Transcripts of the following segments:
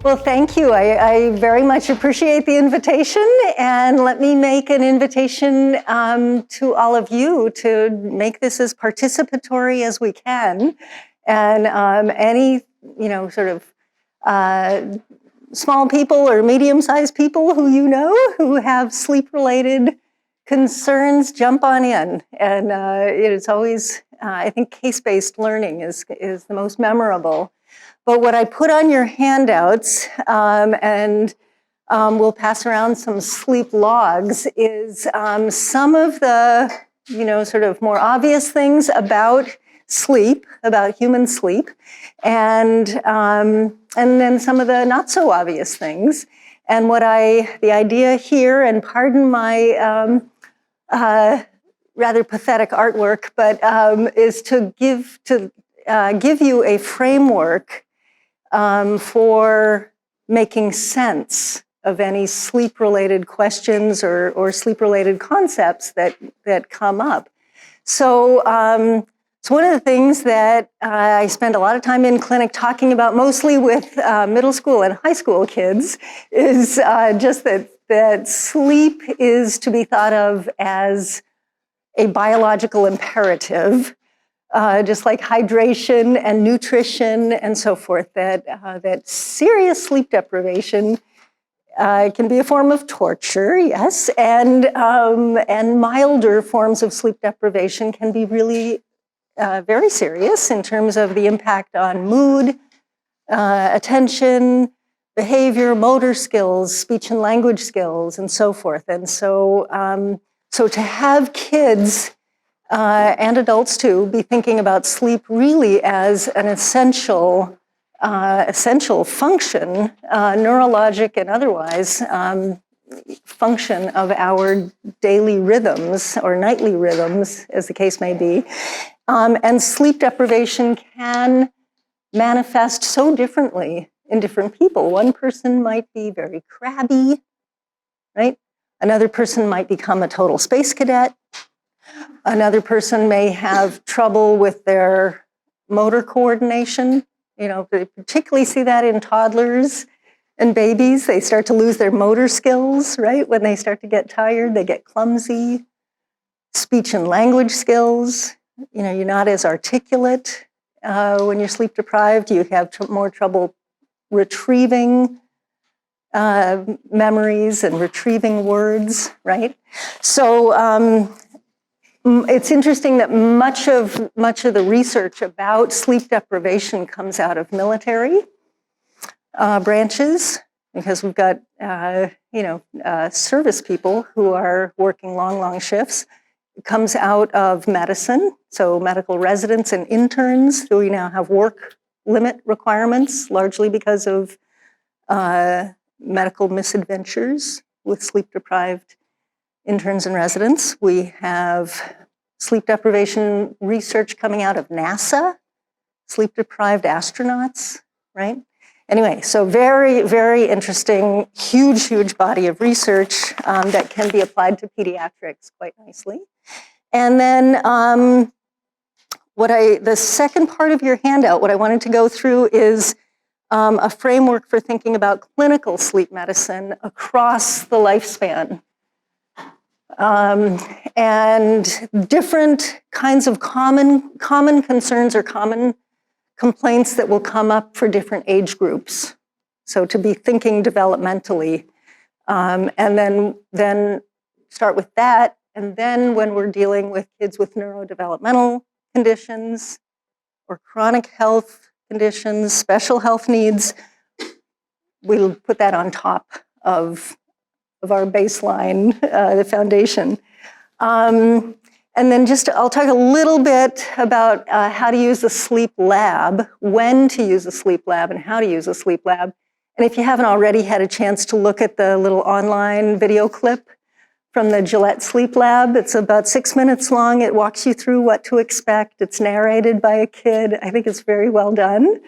Well, thank you. I very much appreciate the invitation, and let me make an invitation to all of you to make this as participatory as we can. And any, sort of small people or medium-sized people who you know who have sleep-related concerns, jump on in. And it's always, I think, case-based learning is the most memorable. But what I put on your handouts, and we'll pass around some sleep logs, is some of the, sort of more obvious things about sleep, about human sleep, and then some of the not so obvious things. And the idea here, and pardon my rather pathetic artwork, but is to give you a framework for making sense of any sleep-related questions or sleep-related concepts that come up. So one of the things that I spend a lot of time in clinic talking about, mostly with middle school and high school kids, is just that sleep is to be thought of as a biological imperative. Just like hydration and nutrition and so forth, that serious sleep deprivation can be a form of torture, yes, and milder forms of sleep deprivation can be really very serious in terms of the impact on mood, attention, behavior, motor skills, speech and language skills, and so forth. And so to have kids and adults too be thinking about sleep really as an essential function, neurologic and otherwise, function of our daily rhythms or nightly rhythms, as the case may be. And sleep deprivation can manifest so differently in different people. One person might be very crabby, right? Another person might become a total space cadet. Another person may have trouble with their motor coordination. They particularly see that in toddlers and babies. They start to lose their motor skills, right? When they start to get tired, they get clumsy. Speech and language skills, you're not as articulate when you're sleep deprived. You have more trouble retrieving memories and retrieving words, right? So, it's interesting that much of the research about sleep deprivation comes out of military branches, because we've got service people who are working long shifts. It comes out of medicine, so medical residents and interns who we now have work limit requirements, largely because of medical misadventures with sleep deprived interns and residents. We have sleep deprivation research coming out of NASA, sleep deprived astronauts, right? Anyway, so very, very interesting, huge body of research that can be applied to pediatrics quite nicely. And then the second part of your handout, what I wanted to go through is a framework for thinking about clinical sleep medicine across the lifespan. And different kinds of common concerns or common complaints that will come up for different age groups. So to be thinking developmentally, and then start with that. And then when we're dealing with kids with neurodevelopmental conditions or chronic health conditions, special health needs, we'll put that on top of our baseline, the foundation. And then I'll talk a little bit about how to use a sleep lab, when to use a sleep lab, and how to use a sleep lab. And if you haven't already had a chance to look at the little online video clip from the Gillette Sleep Lab, it's about 6 minutes long. It walks you through what to expect. It's narrated by a kid. I think it's very well done.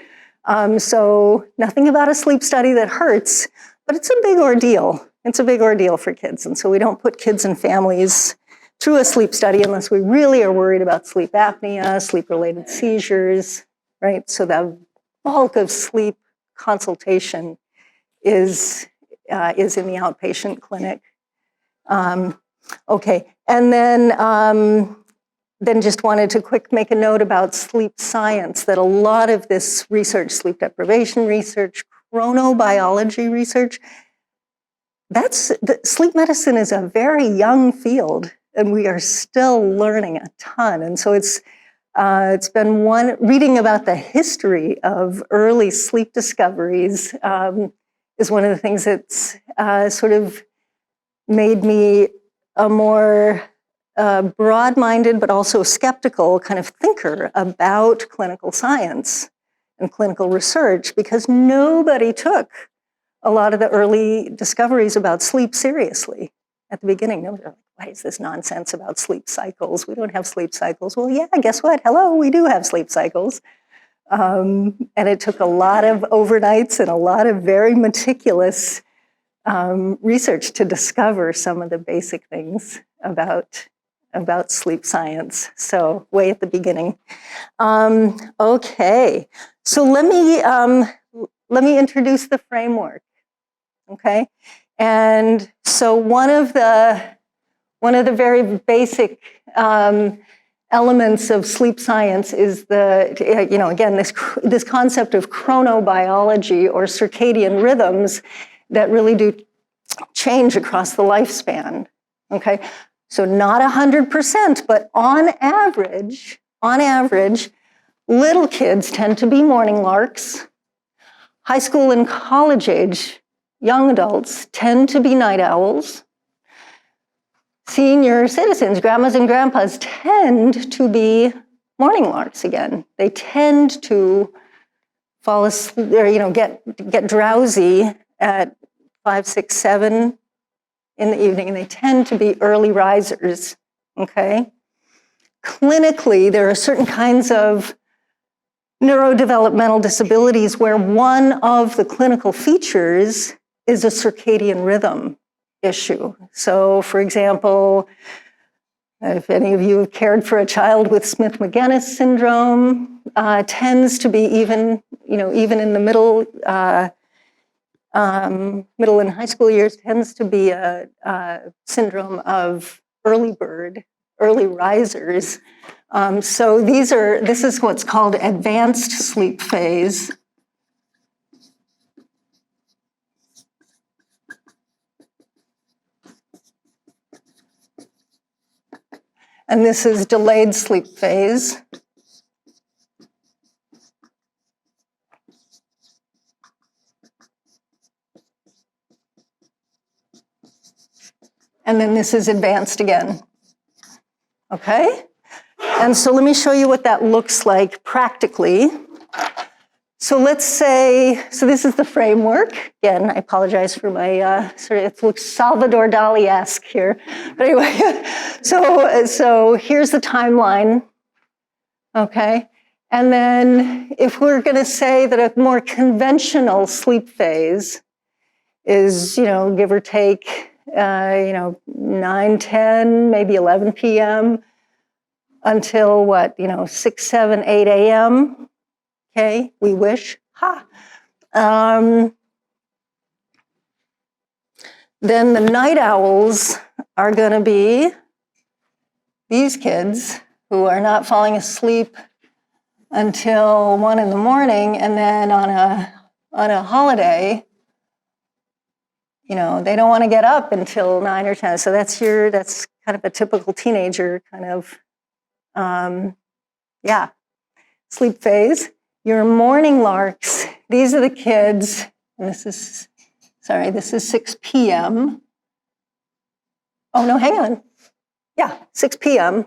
So nothing about a sleep study that hurts, but it's a big ordeal. It's a big ordeal for kids. And so we don't put kids and families through a sleep study unless we really are worried about sleep apnea, sleep-related seizures, right? So the bulk of sleep consultation is in the outpatient clinic. Okay, and then just wanted to make a note about sleep science, that a lot of this research, sleep deprivation research, chronobiology research, sleep medicine is a very young field, and we are still learning a ton. And so it's been reading about the history of early sleep discoveries is one of the things that's sort of made me a more broad-minded but also skeptical kind of thinker about clinical science and clinical research, because nobody took a lot of the early discoveries about sleep seriously at the beginning. Nobody was like, what is this nonsense about sleep cycles? We don't have sleep cycles. Well, yeah, guess what? Hello, we do have sleep cycles. And it took a lot of overnights and a lot of very meticulous research to discover some of the basic things about sleep science. So way at the beginning. Okay, so let me introduce the framework. Okay, and so one of the very basic elements of sleep science is again, this concept of chronobiology, or circadian rhythms that really do change across the lifespan. Okay, so not 100%, but on average, little kids tend to be morning larks. High school and college age young adults tend to be night owls. Senior citizens, grandmas and grandpas, tend to be morning larks again. They tend to fall asleep, or get drowsy at 5, 6, 7 in the evening, and they tend to be early risers. Okay. Clinically, there are certain kinds of neurodevelopmental disabilities where one of the clinical features is a circadian rhythm issue. So, for example, if any of you have cared for a child with Smith-Magenis syndrome, tends to be even in the middle and high school years, tends to be a syndrome of early bird, early risers. So this is what's called advanced sleep phase. And this is delayed sleep phase. And then this is advanced again. Okay? And so let me show you what that looks like practically. So let's say, this is the framework. Again, I apologize for my it looks Salvador Dali-esque here. But anyway, so here's the timeline, okay? And then if we're gonna say that a more conventional sleep phase is, give or take, 9, 10, maybe 11 p.m. until 6, 7, 8 a.m., okay, we wish. Then the night owls are going to be these kids who are not falling asleep until 1 in the morning, and then on a holiday, they don't want to get up until 9 or 10. So that's kind of a typical teenager kind of, sleep phase. Your morning larks, these are the kids, and this is 6 p.m. Oh, no, hang on. Yeah, 6 p.m.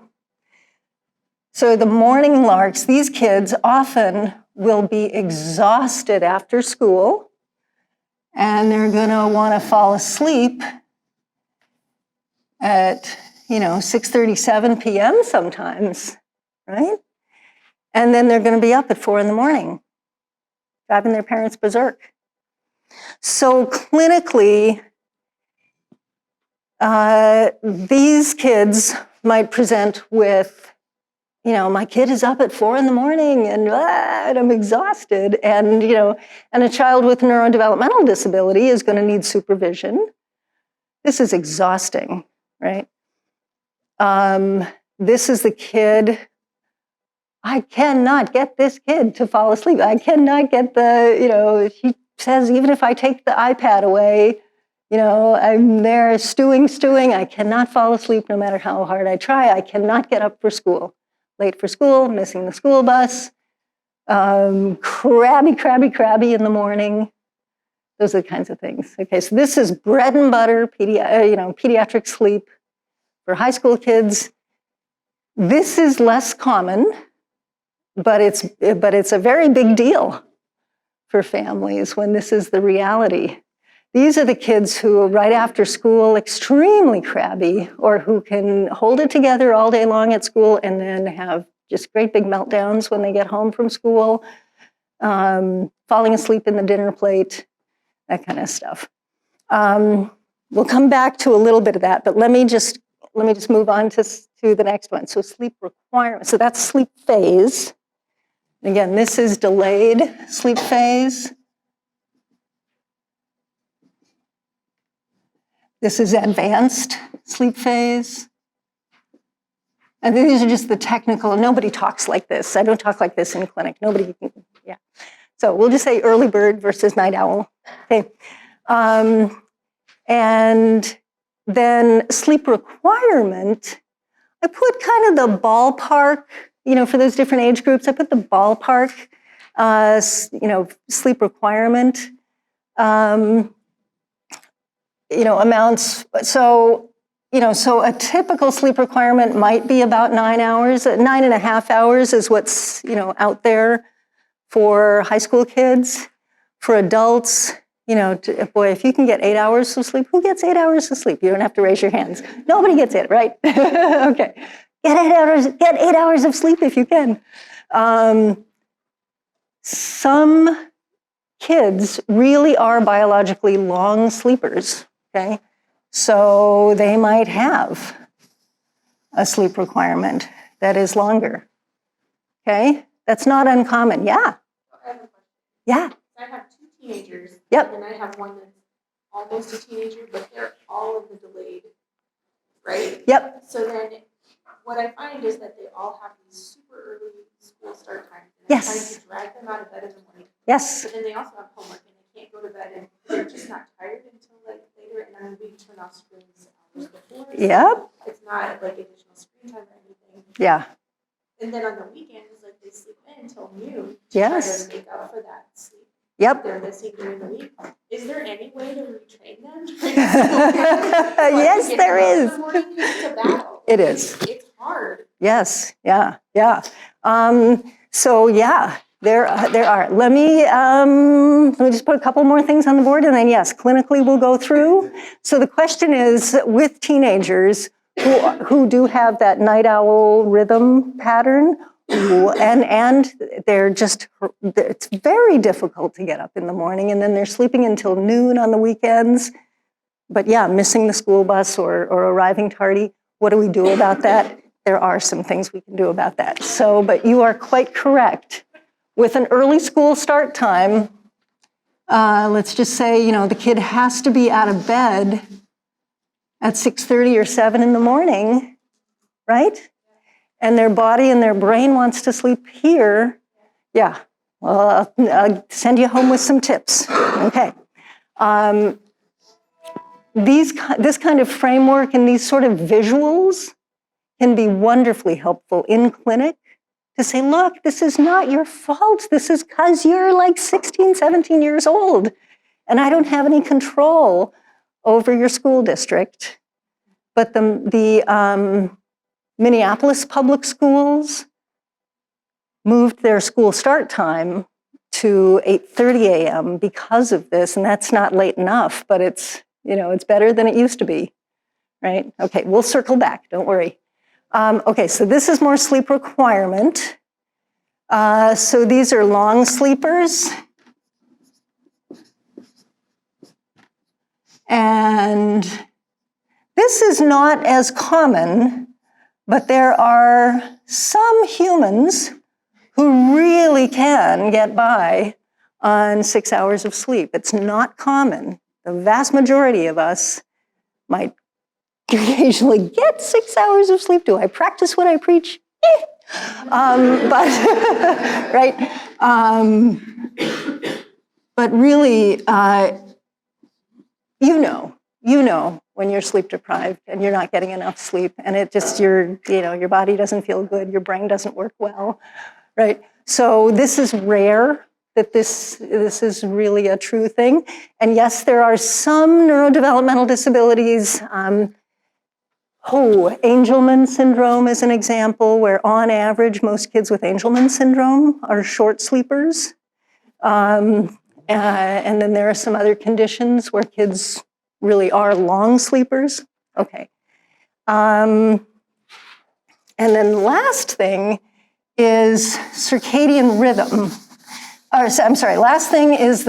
So the morning larks, these kids often will be exhausted after school, and they're going to want to fall asleep at, 6:37 p.m. sometimes, right? And then they're going to be up at 4 in the morning, driving their parents berserk. So clinically, these kids might present with my kid is up at 4 in the morning and I'm exhausted. And, and a child with neurodevelopmental disability is going to need supervision. This is exhausting, right? This is the kid. I cannot get this kid to fall asleep. I cannot get he says, even if I take the iPad away, I'm there stewing. I cannot fall asleep no matter how hard I try. I cannot get up for school. Late for school, missing the school bus, crabby in the morning. Those are the kinds of things. Okay, so this is bread and butter, pediatric sleep for high school kids. This is less common, but it's a very big deal for families when this is the reality. These are the kids who, right after school, extremely crabby, or who can hold it together all day long at school and then have just great big meltdowns when they get home from school, falling asleep in the dinner plate, that kind of stuff. We'll come back to a little bit of that, but let me just move on to the next one. So sleep requirement. So that's sleep phase. Again, this is delayed sleep phase. This is advanced sleep phase. And these are just the technical. Nobody talks like this. I don't talk like this in clinic. Nobody can, yeah. So we'll just say early bird versus night owl. Okay. And then sleep requirement, I put kind of the ballpark, for those different age groups, I put the ballpark, sleep requirement, amounts. So a typical sleep requirement might be about 9 hours. 9.5 hours is what's, out there for high school kids. For adults, boy, if you can get 8 hours of sleep, who gets 8 hours of sleep? You don't have to raise your hands. Nobody gets it, right? Okay. Get 8 hours of sleep if you can. Some kids really are biologically long sleepers, okay? So they might have a sleep requirement that is longer, okay? That's not uncommon, yeah? I have a question. Yeah. I have 2 teenagers. Yep. And I have one that's almost a teenager, but they're all of the delayed, right? Yep. So then what I find is that they all have these super early school start times. And Yes. I'm trying to drag them out of bed in the morning. Yes. But then they also have homework and they can't go to bed and they're just not tired until later. And then we turn off screens hours before. So Yep. it's not additional screen time or anything. Yeah. And then on the weekends, they sleep in until noon to Yes. try to make up for that sleep. Yep. They're missing during the week. Is there any way to retrain them? Yes, there is. It's a battle. It is. It's hard. Yes. Yeah. Yeah. So yeah, there are. Let me just put a couple more things on the board, and then yes, clinically we'll go through. So the question is, with teenagers who do have that night owl rhythm pattern, and it's very difficult to get up in the morning, and then they're sleeping until noon on the weekends. But yeah, missing the school bus or arriving tardy. What do we do about that? There are some things we can do about that. So, but you are quite correct. With an early school start time, let's just say, the kid has to be out of bed at 6:30 or 7 in the morning, right? And their body and their brain wants to sleep here. Yeah, well, I'll send you home with some tips, okay? This kind of framework and these sort of visuals can be wonderfully helpful in clinic to say, look, this is not your fault. This is because you're like 16, 17 years old, and I don't have any control over your school district. But the Minneapolis public schools moved their school start time to 8:30 a.m. because of this, and that's not late enough, but it's better than it used to be, right? Okay, we'll circle back, don't worry. Okay, so this is more sleep requirement. So these are long sleepers. And this is not as common, But there are some humans who really can get by on 6 hours of sleep. It's not common. The vast majority of us might occasionally get 6 hours of sleep. Do I practice what I preach? But right. But really, you know when you're sleep deprived and you're not getting enough sleep, and it just your body doesn't feel good, your brain doesn't work well, right? So this is rare that this is really a true thing. And yes, there are some neurodevelopmental disabilities. Angelman syndrome is an example where on average, most kids with Angelman syndrome are short sleepers. And then there are some other conditions where kids really are long sleepers. Okay. And then the last thing is circadian rhythm. Last thing is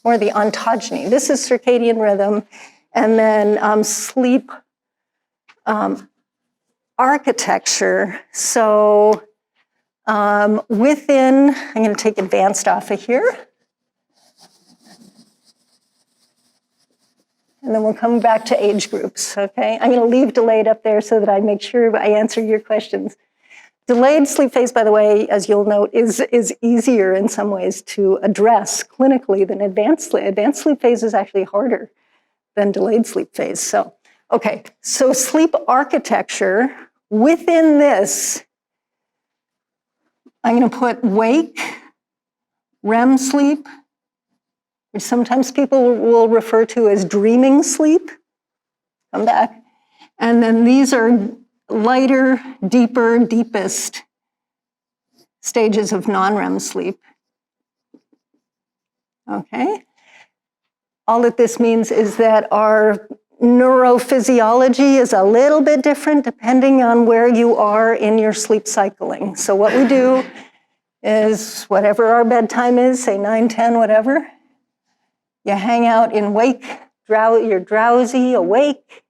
more the ontogeny. This is circadian rhythm. And then sleep architecture. So I'm going to take advanced off of here. And then we'll come back to age groups, okay? I'm going to leave delayed up there so that I make sure I answer your questions. Delayed sleep phase, by the way, as you'll note, is easier in some ways to address clinically than advanced sleep. Advanced sleep phase is actually harder than delayed sleep phase. So, okay, so sleep architecture, within this, I'm going to put wake, REM sleep, which sometimes people will refer to as dreaming sleep. Come back. And then these are lighter, deeper, deepest stages of non-REM sleep. Okay. All that this means is that our neurophysiology is a little bit different depending on where you are in your sleep cycling. So what we do is whatever our bedtime is, say 9, 10, whatever, you hang out in wake, you're drowsy, awake,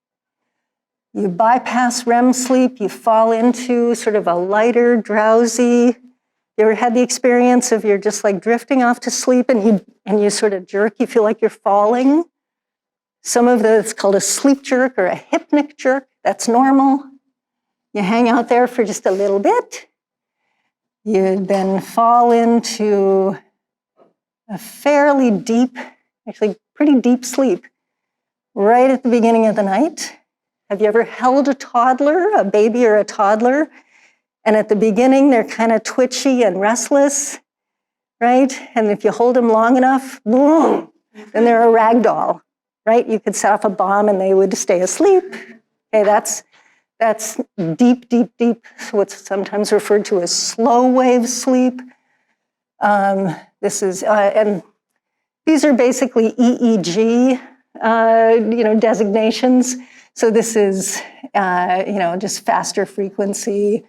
you bypass REM sleep, you fall into sort of a lighter, drowsy. You ever had the experience of you're just like drifting off to sleep and you sort of jerk, you feel like you're falling? It's called a sleep jerk or a hypnic jerk. That's normal. You hang out there for just a little bit. You then fall into a fairly deep, actually pretty deep sleep right at the beginning of the night. Have you ever held a toddler, a baby or a toddler, and at the beginning they're kind of twitchy and restless, right? And if you hold them long enough, boom, then they're a rag doll, right? You could set off a bomb and they would stay asleep. Okay, that's deep, deep, deep, what's sometimes referred to as slow wave sleep. And these are basically EEG, designations. So this is, just faster frequency.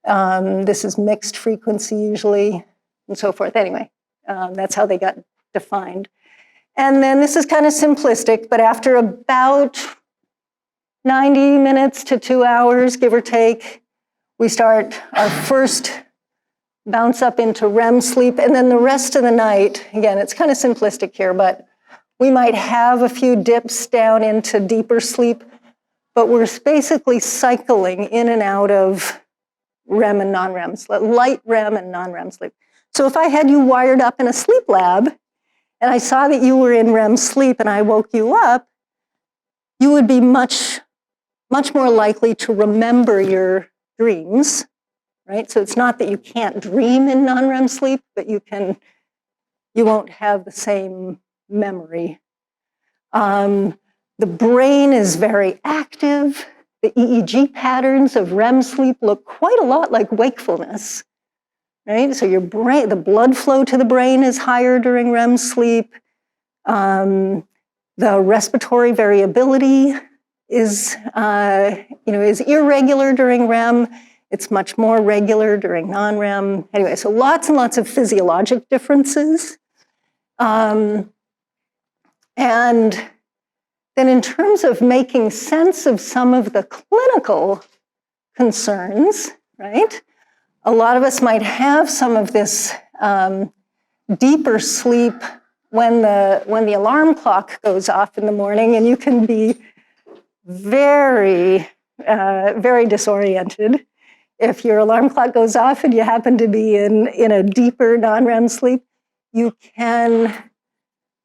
This is mixed frequency usually, and so forth. Anyway, that's how they got defined. And then this is kind of simplistic, but after about 90 minutes to 2 hours, give or take, we start our first bounce up into REM sleep, and then the rest of the night, again, it's kind of simplistic here, but we might have a few dips down into deeper sleep, but we're basically cycling in and out of REM and non-REM, light REM and non-REM sleep. So if I had you wired up in a sleep lab, and I saw that you were in REM sleep and I woke you up, you would be much more likely to remember your dreams, right? So it's not that you can't dream in non-REM sleep, but you won't have the same memory. The brain is very active. The EEG patterns of REM sleep look quite a lot like wakefulness, right? So the blood flow to the brain is higher during REM sleep. The respiratory variability is irregular during REM. It's much more regular during non-REM. Anyway, so lots and lots of physiologic differences. And then in terms of making sense of some of the clinical concerns, right? A lot of us might have some of this deeper sleep when the alarm clock goes off in the morning, and you can be very, very disoriented. If your alarm clock goes off and you happen to be in a deeper non-REM sleep, you can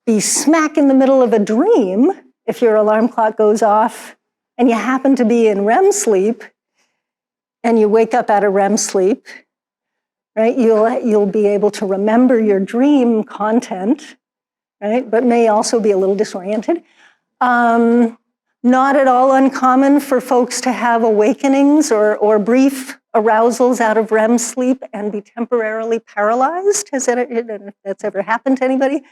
be smack in the middle of a dream if your alarm clock goes off and you happen to be in REM sleep and you wake up out of REM sleep, right? You'll be able to remember your dream content, right? But may also be a little disoriented. Not at all uncommon for folks to have awakenings or brief arousals out of REM sleep and be temporarily paralyzed. Has that's ever happened to anybody?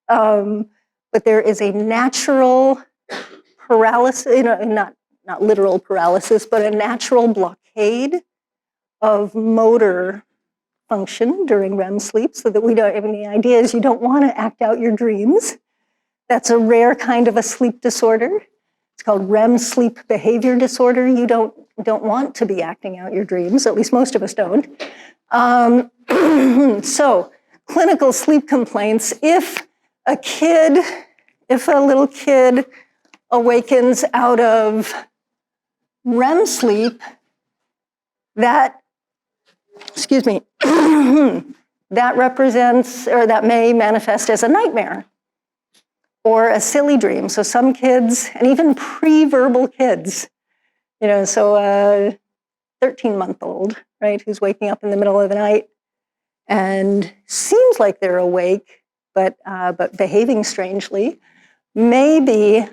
But there is a natural paralysis, not literal paralysis, but a natural blockade of motor function during REM sleep, so that we don't, I mean, the idea is you don't want to act out your dreams. That's a rare kind of a sleep disorder. It's called REM sleep behavior disorder. You don't want to be acting out your dreams, at least most of us don't. So clinical sleep complaints, if a little kid awakens out of REM sleep, that represents, or that may manifest as a nightmare or a silly dream. So some kids, and even pre-verbal kids, so a 13-month-old, right, who's waking up in the middle of the night and seems like they're awake, but behaving strangely, maybe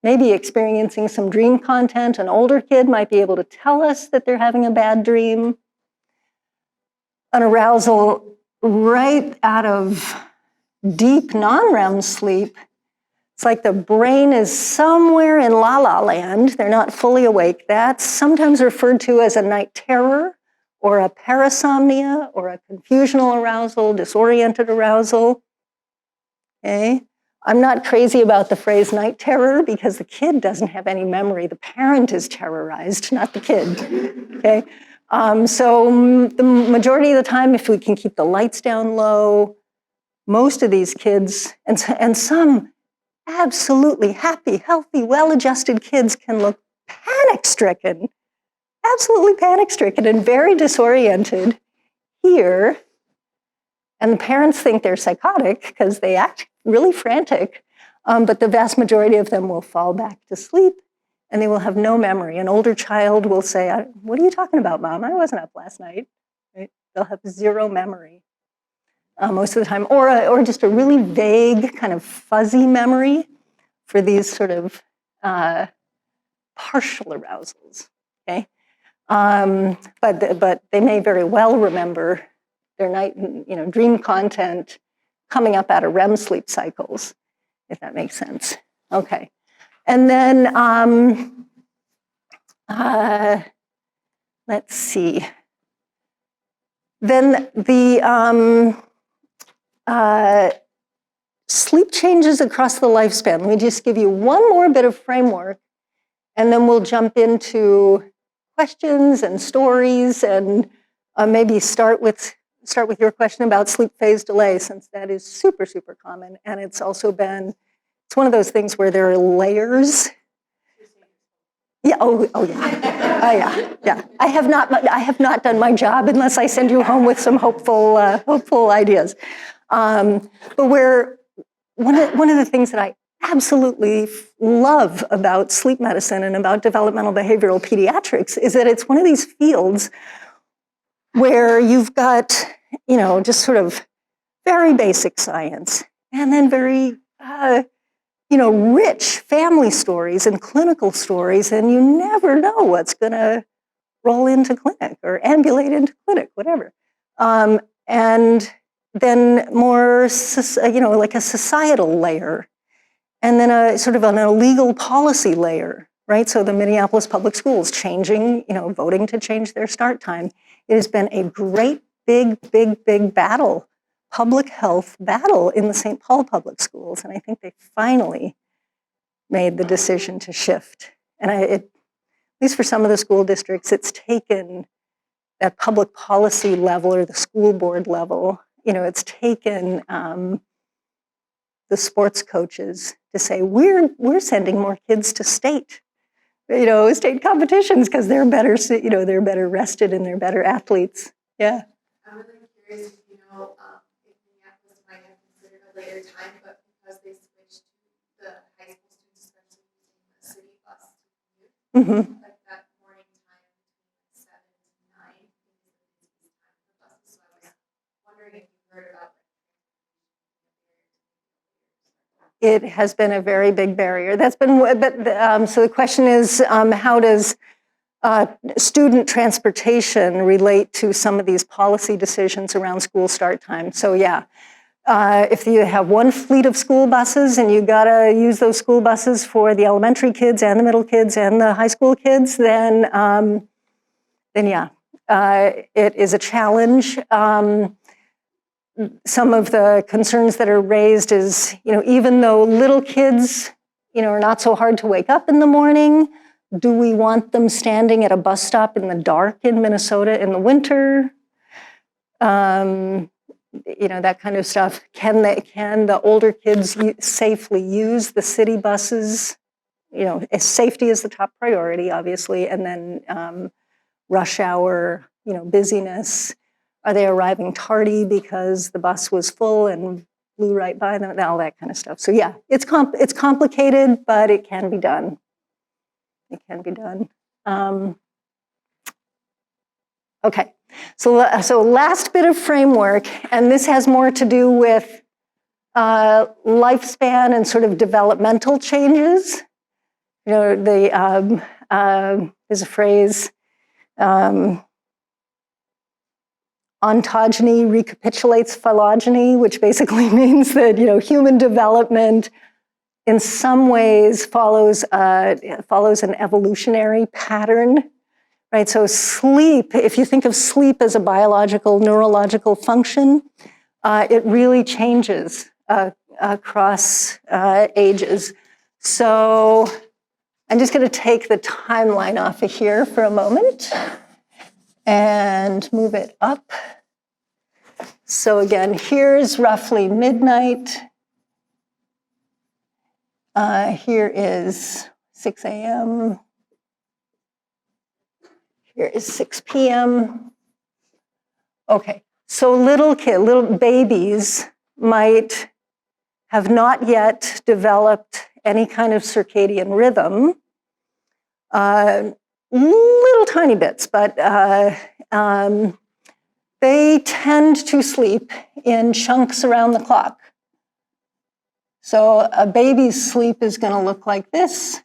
experiencing some dream content. An older kid might be able to tell us that they're having a bad dream. An arousal right out of deep non-REM sleep, it's like the brain is somewhere in la-la land. They're not fully awake. That's sometimes referred to as a night terror or a parasomnia or a confusional arousal, disoriented arousal. Okay? I'm not crazy about the phrase night terror because the kid doesn't have any memory. The parent is terrorized, not the kid. Okay? So the majority of the time, if we can keep the lights down low, most of these kids, and some absolutely happy, healthy, well-adjusted kids can look panic-stricken, absolutely panic-stricken and very disoriented here. And the parents think they're psychotic because they act really frantic, but the vast majority of them will fall back to sleep and they will have no memory. An older child will say, "What are you talking about, Mom? I wasn't up last night." Right? They'll have zero memory most of the time, or just a really vague, kind of fuzzy memory for these sort of partial arousals. Okay, but they may very well remember their night, dream content coming up out of REM sleep cycles, if that makes sense. Okay. And then, let's see. Then the sleep changes across the lifespan. Let me just give you one more bit of framework, and then we'll jump into questions and stories, and maybe start with your question about sleep phase delay, since that is super, super common, and it's also been, it's one of those things where there are layers. Yeah. Oh yeah. Yeah. I have not done my job unless I send you home with some hopeful ideas. But one of the things that I absolutely love about sleep medicine and about developmental behavioral pediatrics is that it's one of these fields where you've got, just sort of very basic science and then very, rich family stories and clinical stories, and you never know what's going to roll into clinic or ambulate into clinic, whatever. And then more, like a societal layer, and then a sort of an illegal policy layer, right? So the Minneapolis Public Schools changing, voting to change their start time. It has been a great, big battle, public health battle in the St. Paul Public Schools, and I think they finally made the decision to shift. And at least for some of the school districts, it's taken at public policy level or the school board level, it's taken the sports coaches to say, we're sending more kids to state competitions because they're better, they're better rested and they're better athletes. Yeah. I'm really curious if if Minneapolis might have considered a later time, but because they switched to the high school students, especially using the city bus to commute, like that morning time between 7 to 9 is the busiest time for buses. So I was wondering if you heard about It has been a very big barrier. That's been, so the question is, how does student transportation relate to some of these policy decisions around school start time? So yeah, if you have one fleet of school buses and you gotta use those school buses for the elementary kids and the middle kids and the high school kids, then yeah, it is a challenge. Some of the concerns that are raised is, even though little kids, are not so hard to wake up in the morning, do we want them standing at a bus stop in the dark in Minnesota in the winter? That kind of stuff. Can the older kids safely use the city buses? Safety is the top priority, obviously, and then rush hour, busyness. Are they arriving tardy because the bus was full and flew right by them? All that kind of stuff. So yeah, it's complicated, but it can be done. It can be done. Okay, so last bit of framework, and this has more to do with lifespan and sort of developmental changes. There's a phrase, ontogeny recapitulates phylogeny, which basically means that human development in some ways follows an evolutionary pattern, right? So sleep, if you think of sleep as a biological, neurological function, it really changes across ages. So I'm just going to take the timeline off of here for a moment and move it up. So again, here's roughly midnight. Here is 6 a.m. Here is 6 p.m. Okay, so little babies might have not yet developed any kind of circadian rhythm. Little tiny bits, but they tend to sleep in chunks around the clock. So a baby's sleep is going to look like this.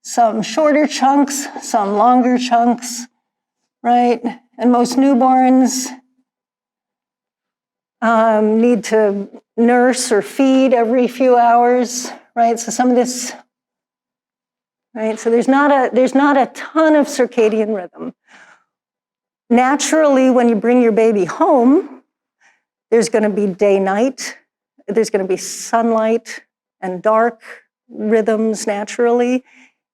Some shorter chunks, some longer chunks, right? And most newborns need to nurse or feed every few hours, right? So some of this, right? So there's not a ton of circadian rhythm. Naturally, when you bring your baby home, there's going to be day-night. There's going to be sunlight and dark rhythms naturally.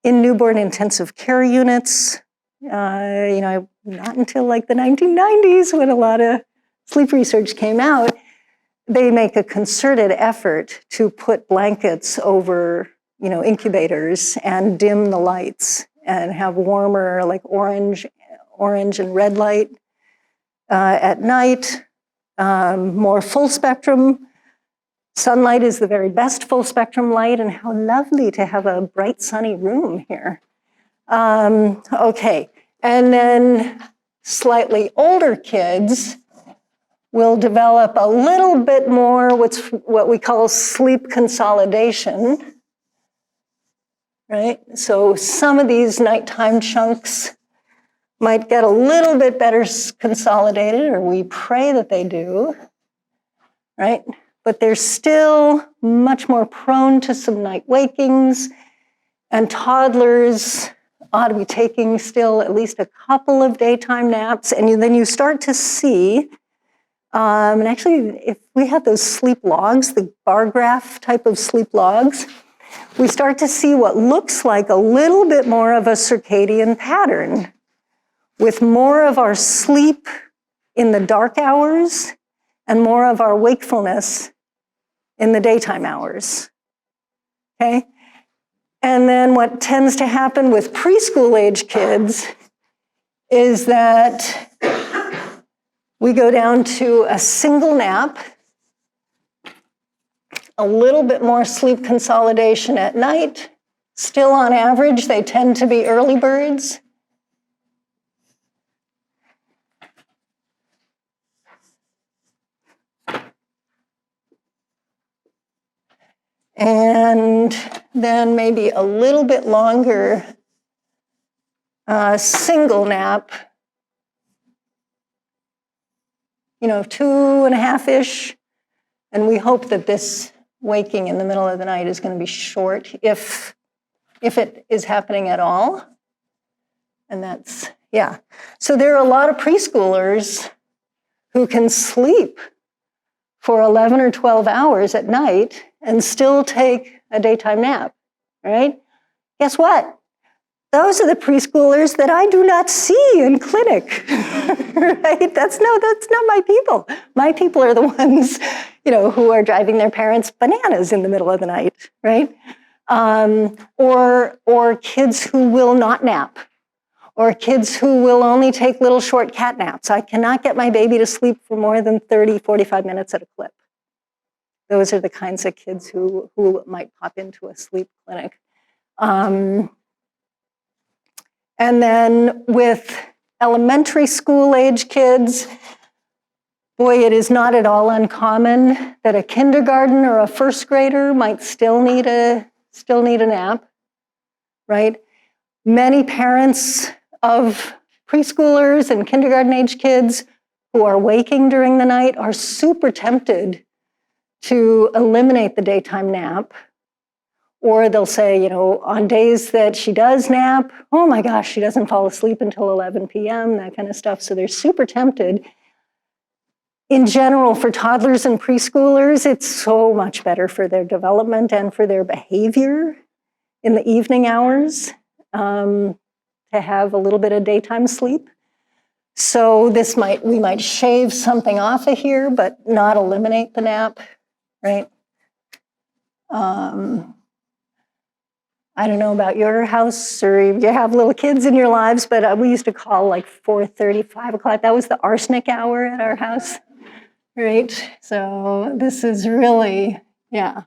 In newborn intensive care units, not until like the 1990s when a lot of sleep research came out, they make a concerted effort to put blankets over, incubators and dim the lights and have warmer, like orange and red light at night, more full spectrum. Sunlight is the very best full spectrum light, and how lovely to have a bright sunny room here. Okay, and then slightly older kids will develop a little bit more what we call sleep consolidation, right? So some of these nighttime chunks might get a little bit better consolidated, or we pray that they do, right? But they're still much more prone to some night wakings, and toddlers ought to be taking still at least a couple of daytime naps, and then you start to see, and actually if we have those sleep logs, the bar graph type of sleep logs, we start to see what looks like a little bit more of a circadian pattern, with more of our sleep in the dark hours and more of our wakefulness in the daytime hours, okay? And then what tends to happen with preschool age kids is that we go down to a single nap, a little bit more sleep consolidation at night. Still on average, they tend to be early birds. And then maybe a little bit longer single nap, 2.5-ish. And we hope that this waking in the middle of the night is going to be short, if it is happening at all. And that's, yeah. So there are a lot of preschoolers who can sleep for 11 or 12 hours at night and still take a daytime nap, right? Guess what? Those are the preschoolers that I do not see in clinic, right? That's not my people. My people are the ones, who are driving their parents bananas in the middle of the night, right? Or kids who will not nap, or kids who will only take little short cat naps. I cannot get my baby to sleep for more than 30, 45 minutes at a clip. Those are the kinds of kids who might pop into a sleep clinic. And then with elementary school age kids, boy, it is not at all uncommon that a kindergarten or a first grader might still need a nap, right? Many parents of preschoolers and kindergarten age kids who are waking during the night are super tempted to eliminate the daytime nap. Or they'll say, on days that she does nap, oh my gosh, she doesn't fall asleep until 11 p.m., that kind of stuff. So they're super tempted. In general, for toddlers and preschoolers, it's so much better for their development and for their behavior in the evening hours to have a little bit of daytime sleep. So we might shave something off of here, but not eliminate the nap, right? I don't know about your house or if you have little kids in your lives, but we used to call like 4:30, 5 o'clock. That was the arsenic hour at our house, right? So this is really, yeah.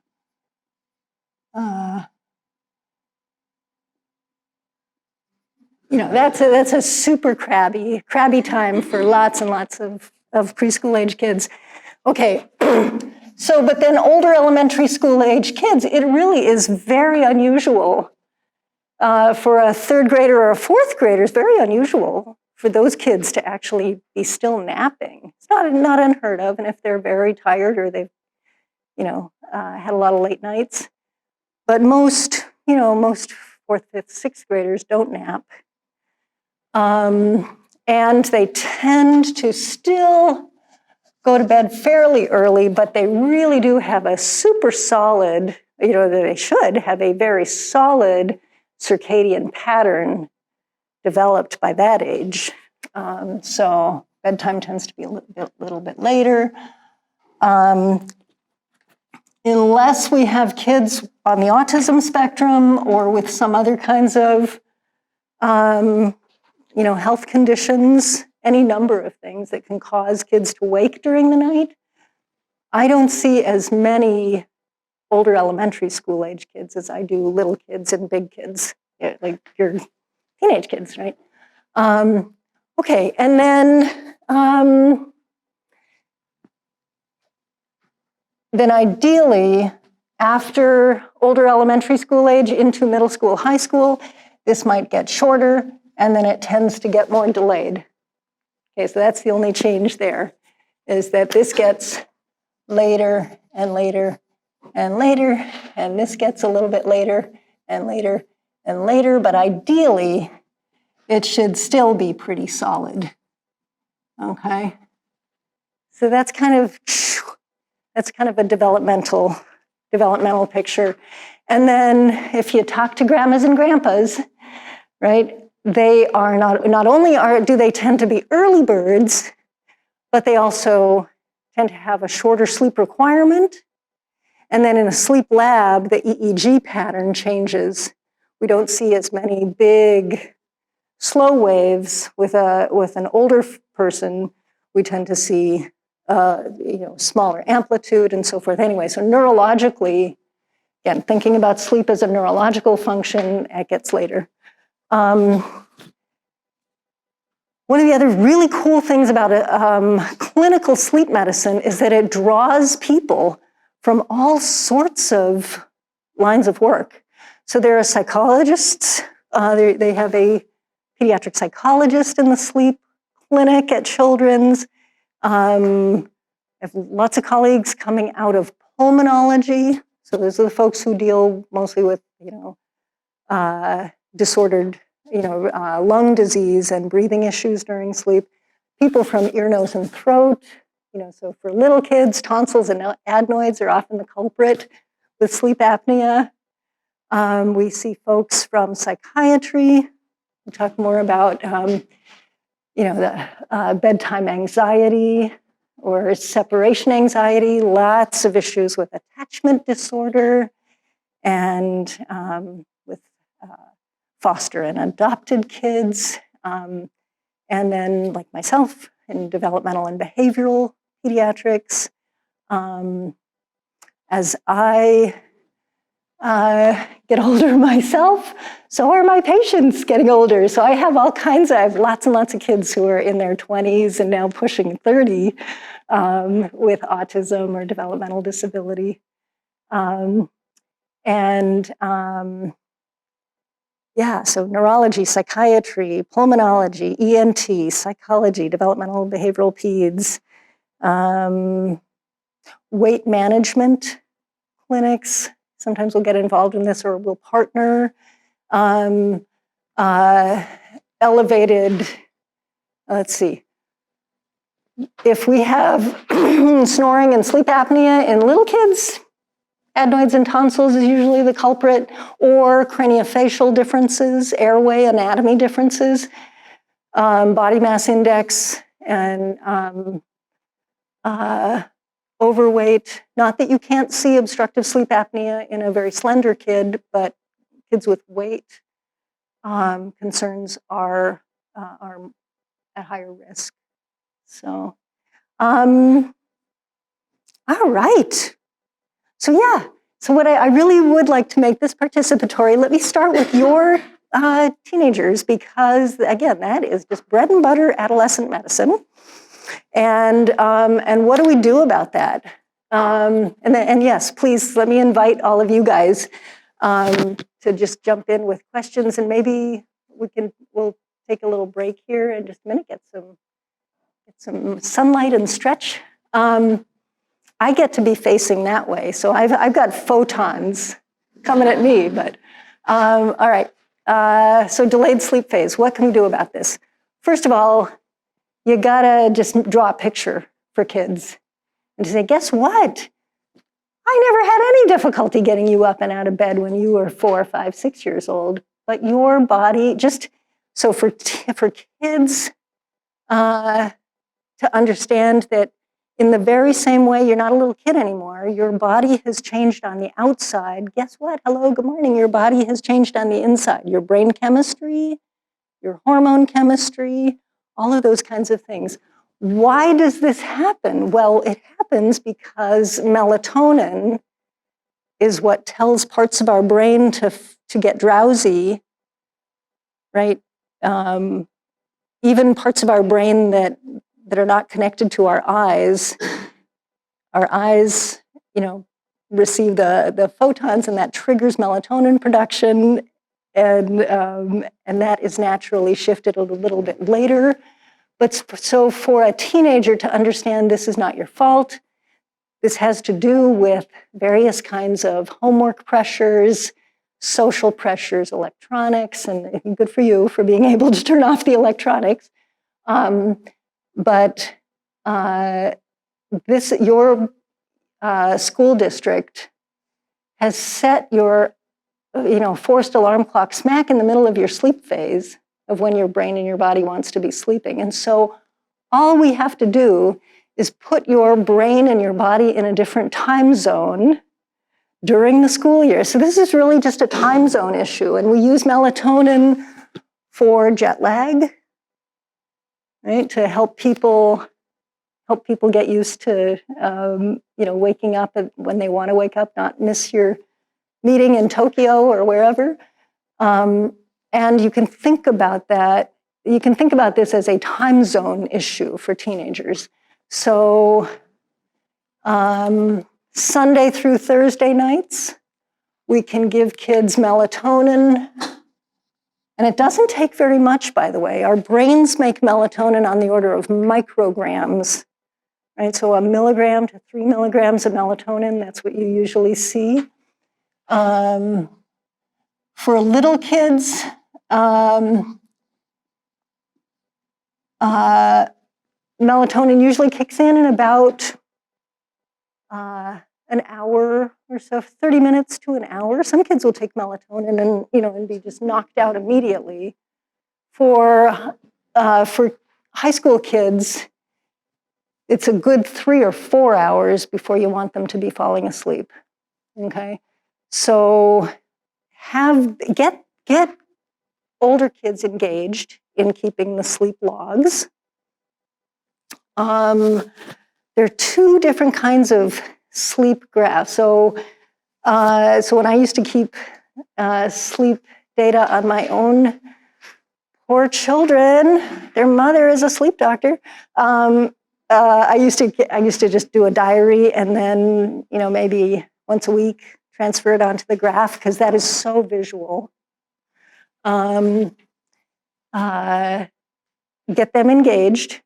That's a super crabby time for lots and lots of preschool age kids. Okay. So, but then older elementary school age kids, it really is very unusual for a third grader or a fourth grader. It's very unusual for those kids to actually be still napping. It's not unheard of, and if they're very tired or they've, had a lot of late nights. But most fourth, fifth, sixth graders don't nap, and they tend to still go to bed fairly early, but they really do have a super solid, they should have a very solid circadian pattern developed by that age. So bedtime tends to be a little bit later. Unless we have kids on the autism spectrum or with some other kinds of, health conditions, any number of things that can cause kids to wake during the night. I don't see as many older elementary school age kids as I do little kids and big kids, like your teenage kids, right? Okay, and then ideally, after older elementary school age into middle school, high school, this might get shorter, and then it tends to get more delayed. Okay, so that's the only change there, is that this gets later and later and later, and this gets a little bit later and later and later, but ideally, it should still be pretty solid, okay? So that's kind of a developmental picture. And then if you talk to grandmas and grandpas, right, they are not only do they tend to be early birds, but they also tend to have a shorter sleep requirement. And then in a sleep lab, the EEG pattern changes. We don't see as many big, slow waves with an older person. We tend to see smaller amplitude and so forth. Anyway, so neurologically, again, thinking about sleep as a neurological function, it gets later. One of the other really cool things about clinical sleep medicine is that it draws people from all sorts of lines of work. So there are psychologists. They have a pediatric psychologist in the sleep clinic at Children's. I have lots of colleagues coming out of pulmonology. So those are the folks who deal mostly with, disordered, lung disease and breathing issues during sleep. People from ear, nose, and throat. So for little kids, tonsils and adenoids are often the culprit with sleep apnea. We see folks from psychiatry. We talk more about, the bedtime anxiety or separation anxiety, lots of issues with attachment disorder and with foster and adopted kids. And then like myself in developmental and behavioral pediatrics. As I get older myself, so are my patients getting older. So I have I have lots and lots of kids who are in their 20s and now pushing 30 with autism or developmental disability. So neurology, psychiatry, pulmonology, ENT, psychology, developmental behavioral peds, weight management clinics. Sometimes we'll get involved in this or we'll partner. Elevated, let's see. If we have snoring and sleep apnea in little kids, adenoids and tonsils is usually the culprit, or craniofacial differences, airway anatomy differences, body mass index, and overweight. Not that you can't see obstructive sleep apnea in a very slender kid, but kids with weight concerns are at higher risk. So, all right. So what I really would like to make this participatory. Let me start with your teenagers, because again, that is just bread and butter adolescent medicine. And what do we do about that? And yes, please let me invite all of you guys to just jump in with questions, and maybe we'll take a little break here in just a minute, get some sunlight and stretch. I get to be facing that way, so I've got photons coming at me. But all right. So delayed sleep phase. What can we do about this? First of all, you gotta just draw a picture for kids and say, guess what? I never had any difficulty getting you up and out of bed when you were 4, 5, 6 years old. But your body, so for kids to understand that in the very same way you're not a little kid anymore, your body has changed on the outside. Guess what? Hello, good morning. Your body has changed on the inside. Your brain chemistry, your hormone chemistry, all of those kinds of things. Why does this happen? Well, it happens because melatonin is what tells parts of our brain to get drowsy, right? Even parts of our brain that are not connected to our eyes. Our eyes, receive the photons, and that triggers melatonin production, and that is naturally shifted a little bit later. But so for a teenager to understand this is not your fault, this has to do with various kinds of homework pressures, social pressures, electronics, and good for you for being able to turn off the electronics. But your school district has set your forced alarm clock smack in the middle of your sleep phase of when your brain and your body wants to be sleeping. And so all we have to do is put your brain and your body in a different time zone during the school year. So this is really just a time zone issue. And we use melatonin for jet lag, right? To help people get used to waking up when they want to wake up, not miss your meeting in Tokyo or wherever. And you can think about that. You can think about this as a time zone issue for teenagers. So Sunday through Thursday nights, we can give kids melatonin. And it doesn't take very much, by the way. Our brains make melatonin on the order of micrograms, right? So 1 milligram to 3 milligrams of melatonin, that's what you usually see. For little kids, melatonin usually kicks in about an hour or so, 30 minutes to an hour. Some kids will take melatonin and be just knocked out immediately. For high school kids, it's a good 3 or 4 hours before you want them to be falling asleep. Okay, so get older kids engaged in keeping the sleep logs. There are 2 different kinds of sleep graphs. So when I used to keep sleep data on my own poor children, their mother is a sleep doctor. I used to just do a diary and then maybe once a week transfer it onto the graph because that is so visual. Get them engaged.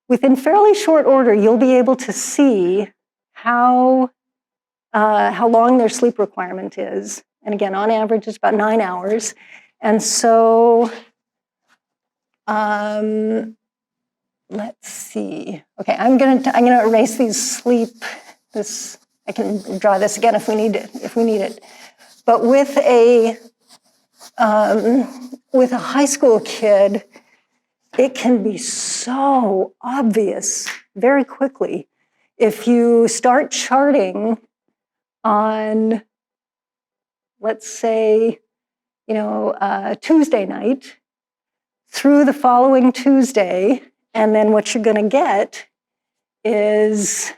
Within fairly short order, you'll be able to see how long their sleep requirement is. And again, on average, it's about 9 hours. And so, let's see. Okay, I'm gonna erase these sleep. I can draw this again if we need it. But with a high school kid, it can be so obvious very quickly if you start charting on, let's say, Tuesday night through the following Tuesday, and then what you're going to get is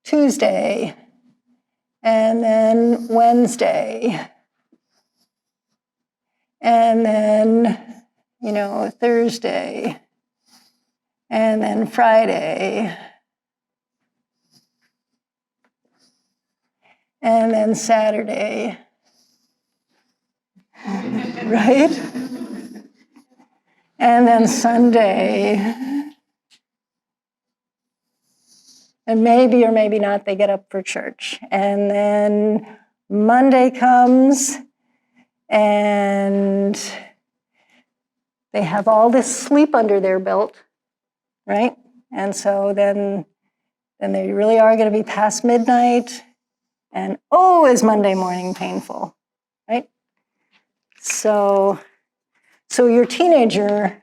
Tuesday, and then Wednesday, and then, Thursday, and then Friday, and then Saturday, right? And then Sunday. And maybe or maybe not, they get up for church. And then Monday comes, and they have all this sleep under their belt, right? And so then they really are going to be past midnight, and is Monday morning painful, right? So your teenager,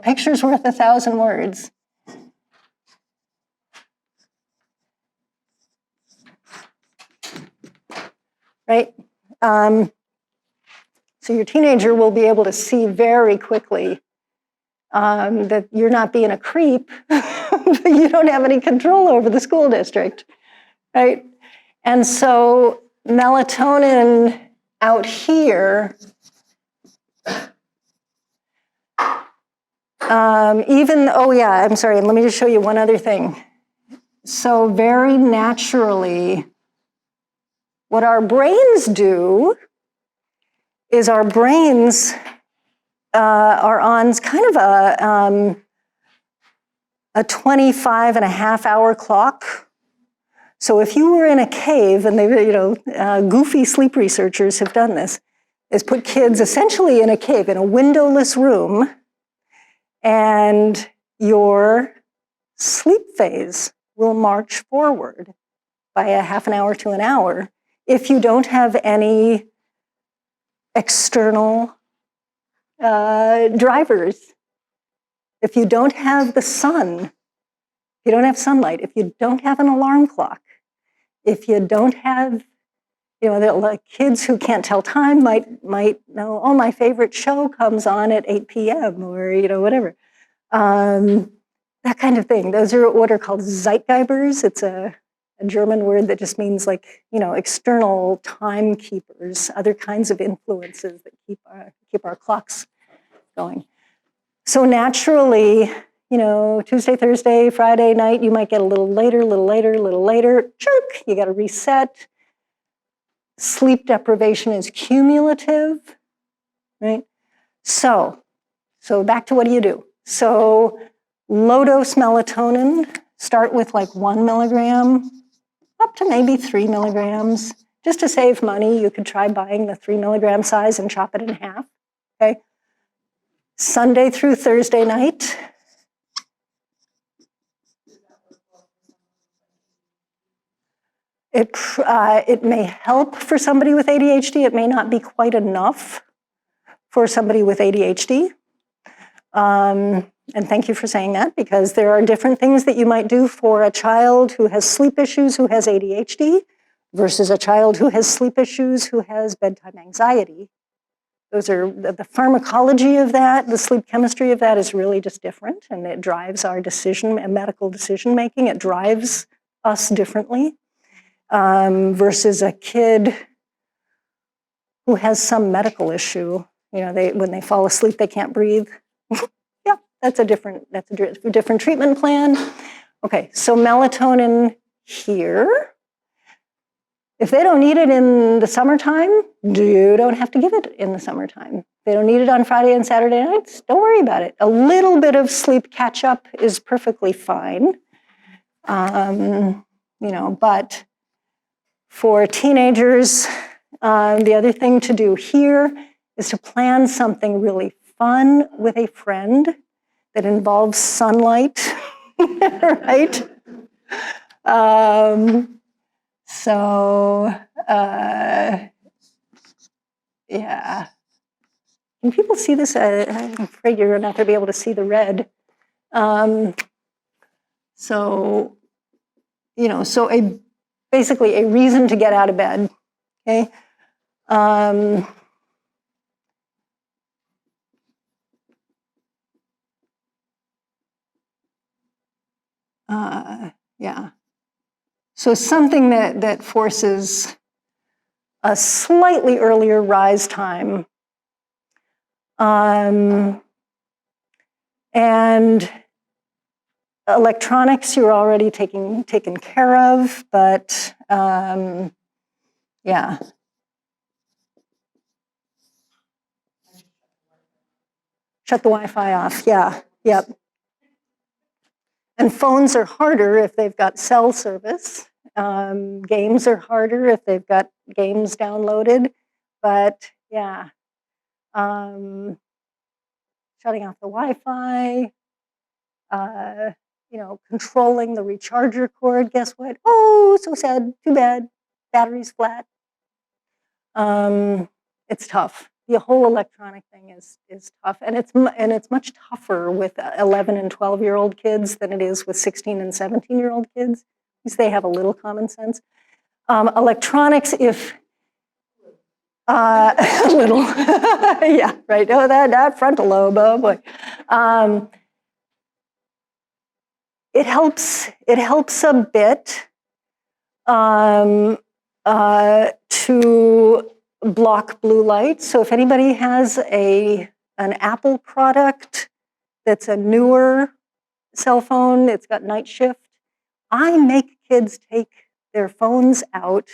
picture's worth 1,000 words. Right? So your teenager will be able to see very quickly that you're not being a creep, but you don't have any control over the school district, right? And so melatonin out here, I'm sorry, let me just show you one other thing. So very naturally, what our brains do is our brains are on kind of a 25 and a half hour clock. So if you were in a cave, and goofy sleep researchers have done this, is put kids essentially in a cave, in a windowless room, and your sleep phase will march forward by a half an hour to an hour if you don't have any external drivers. If you don't have the sun, if you don't have sunlight, if you don't have an alarm clock, if you don't have, like kids who can't tell time might know, oh, my favorite show comes on at 8 p.m. or, whatever. That kind of thing. Those are what are called Zeitgebers. It's a German word that just means external timekeepers, other kinds of influences that keep our clocks going. So naturally, Tuesday, Thursday, Friday night, you might get a little later, chunk, you got to reset. Sleep deprivation is cumulative, right? So back to what do? So low dose melatonin, start with 1 milligram, up to maybe 3 milligrams. Just to save money, you could try buying the 3 milligram size and chop it in half, okay? Sunday through Thursday night. It may help for somebody with ADHD. It may not be quite enough for somebody with ADHD. And thank you for saying that, because there are different things that you might do for a child who has sleep issues who has ADHD versus a child who has sleep issues who has bedtime anxiety. Those are the pharmacology of that, the sleep chemistry of that is really just different, and it drives our medical decision making. It drives us differently. Versus a kid who has some medical issue, when they fall asleep, they can't breathe. Yeah, that's a different treatment plan. Okay, so melatonin here. If they don't need it in the summertime, you don't have to give it in the summertime. If they don't need it on Friday and Saturday nights, don't worry about it. A little bit of sleep catch up is perfectly fine. But for teenagers, the other thing to do here is to plan something really fun with a friend that involves sunlight, right? Yeah. Can people see this? I'm afraid you're not going to be able to see the red. Basically a reason to get out of bed, okay? Yeah. So something that forces a slightly earlier rise time. And electronics you're already taken care of, but yeah. Shut the Wi-Fi off, yeah, yep. And phones are harder if they've got cell service. Games are harder if they've got games downloaded, but yeah. Shutting off the Wi-Fi, controlling the recharger cord, guess what? Oh, so sad, too bad, battery's flat. It's tough. The whole electronic thing is tough, and it's much tougher with 11 and 12-year-old kids than it is with 16 and 17-year-old kids, because they have a little common sense. Electronics, if little, yeah, right. Oh, that frontal lobe, oh boy. It helps a bit to block blue light. So if anybody has an Apple product that's a newer cell phone, it's got night shift, I make kids take their phones out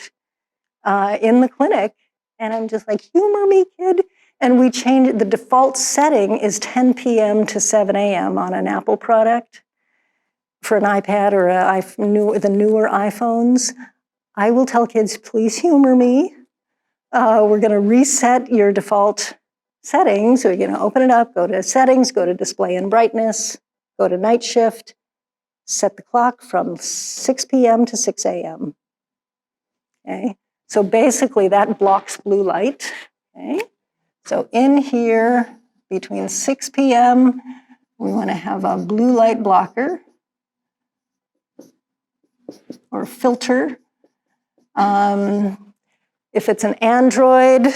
in the clinic, and I'm just like, humor me, kid. And we change the default setting is 10 p.m. to 7 a.m. on an Apple product. For an iPad or the newer iPhones, I will tell kids, please humor me. we're going to reset your default settings. So you're going to open it up, go to settings, go to display and brightness, go to night shift, set the clock from 6 p.m. to 6 a.m. Okay, so basically that blocks blue light. Okay, so in here between 6 p.m., we want to have a blue light blocker or filter. If it's an Android,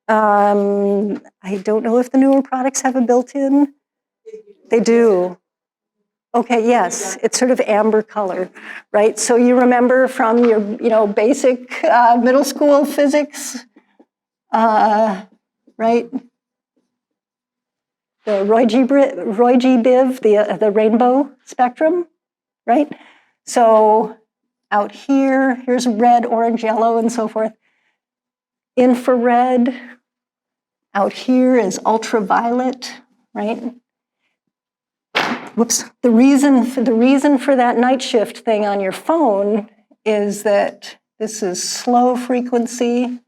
I don't know if the newer products have a built-in. They do. Okay, yes, it's sort of amber color, right? So you remember from your basic middle school physics, right? The Roy G. Biv, the rainbow spectrum, right? So out here, here's red, orange, yellow, and so forth. Infrared. Out here is ultraviolet, right? Whoops. The reason for that night shift thing on your phone is that this is slow frequency,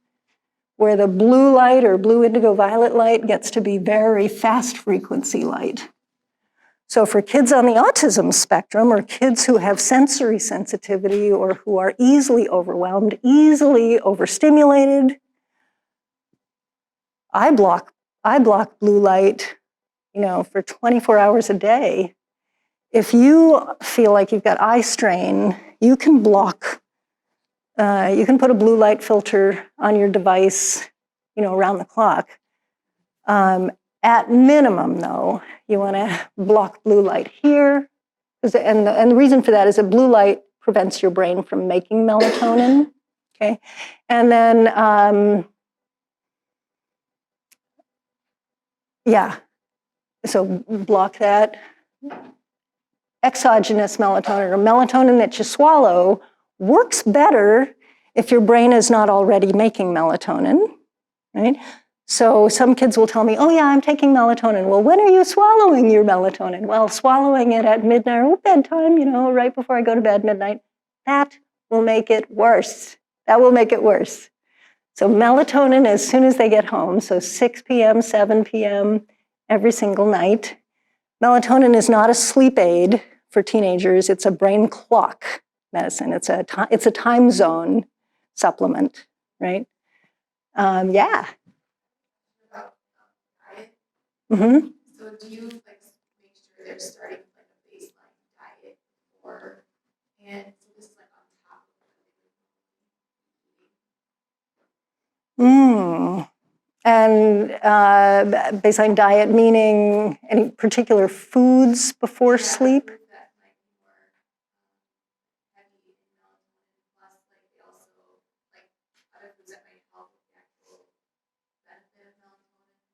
where the blue light or blue indigo violet light gets to be very fast frequency light. So for kids on the autism spectrum or kids who have sensory sensitivity or who are easily overwhelmed, easily overstimulated, I block blue light, for 24 hours a day. If you feel like you've got eye strain, you can block, you can put a blue light filter on your device, around the clock. At minimum, though, you want to block blue light here. And the reason for that is that blue light prevents your brain from making melatonin, okay? And then, so block that. Exogenous melatonin, or melatonin that you swallow, works better if your brain is not already making melatonin, right? So some kids will tell me, oh yeah, I'm taking melatonin. Well, when are you swallowing your melatonin? Well, swallowing it at midnight or bedtime, right before I go to bed, midnight, that will make it worse. That will make it worse. So melatonin as soon as they get home, so 6 p.m., 7 p.m., every single night. Melatonin is not a sleep aid for teenagers. It's a brain clock medicine. It's a time zone supplement, right? Yeah. About diet. Mm-hmm. So do you make sure they're starting a baseline diet before, and so this is on top of what And baseline diet meaning any particular foods before sleep? that might be more heavy in melatonin, plus they also other foods that might help with the actual benefit of melatonin.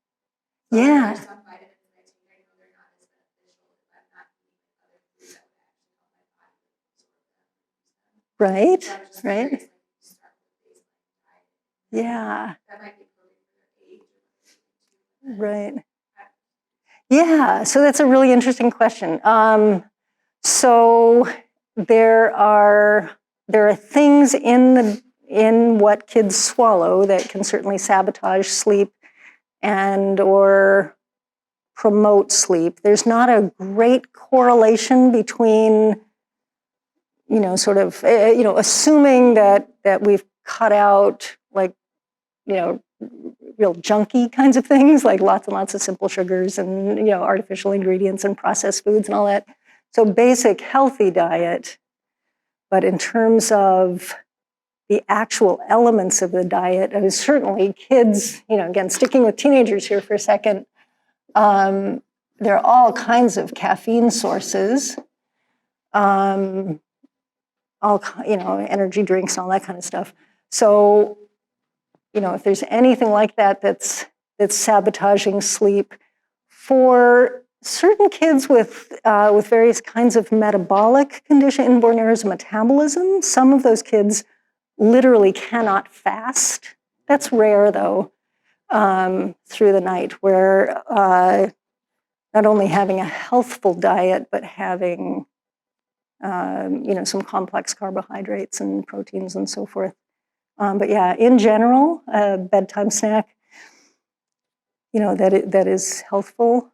So Yeah. there's some vitamins that I take, I know they're not as beneficial if I'm not eating other foods that would actually help my body absorb them and use them. Right, So I'm just right. curious, you start with baseline diet. Yeah. That might be appropriate for their age. Right. Yeah, so that's a really interesting question. So there are things in what kids swallow that can certainly sabotage sleep and or promote sleep. There's not a great correlation between, assuming that we've cut out real junky kinds of things, like lots and lots of simple sugars and artificial ingredients and processed foods and all that. So basic healthy diet, but in terms of the actual elements of the diet, I mean, certainly kids, again, sticking with teenagers here for a second, there are all kinds of caffeine sources, all energy drinks and all that kind of stuff. So, if there's anything like that that's sabotaging sleep, for certain kids with various kinds of metabolic condition, inborn errors of metabolism, some of those kids literally cannot fast. That's rare, though, through the night, where not only having a healthful diet, but having some complex carbohydrates and proteins and so forth But yeah, in general, a bedtime snack, that is healthful.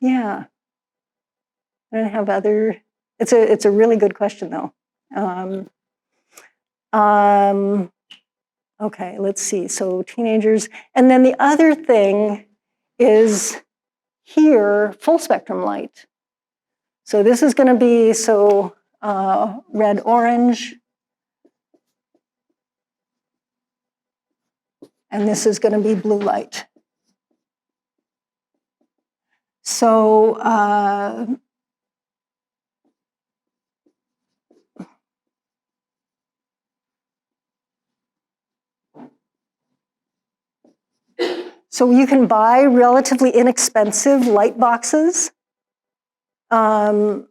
Yeah, I don't have other. It's a really good question though. Okay, let's see. So teenagers, and then the other thing is here full spectrum light. So this is going to be red orange, and this is going to be blue light. So so you can buy relatively inexpensive light boxes, lower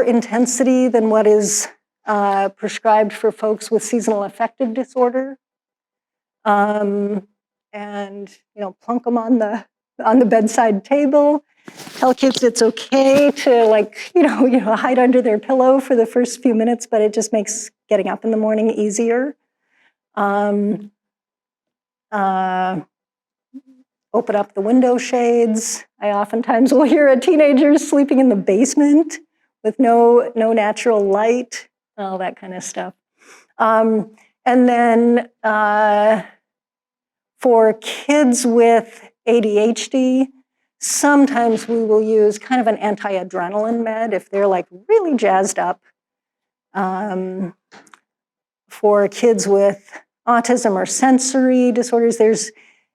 intensity than what is prescribed for folks with seasonal affective disorder, and plunk them on the bedside table. Tell kids it's okay to hide under their pillow for the first few minutes, but it just makes getting up in the morning easier. Open up the window shades. I oftentimes will hear a teenager sleeping in the basement with no natural light, all that kind of stuff. And then for kids with ADHD, sometimes we will use kind of an anti-adrenaline med if they're like really jazzed up. For kids with autism or sensory disorders,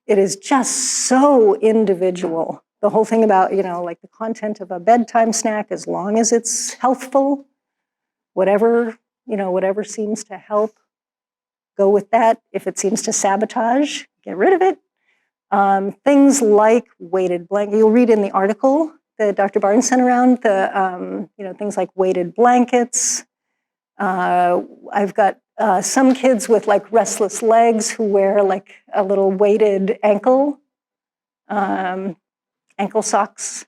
it is just so individual. The whole thing about, like the content of a bedtime snack, as long as it's healthful, whatever seems to help, go with that. If it seems to sabotage, get rid of it. Things like weighted blanket. You'll read in the article that Dr. Barnes sent around, things like weighted blankets. I've got some kids with like restless legs who wear like a little weighted ankle socks.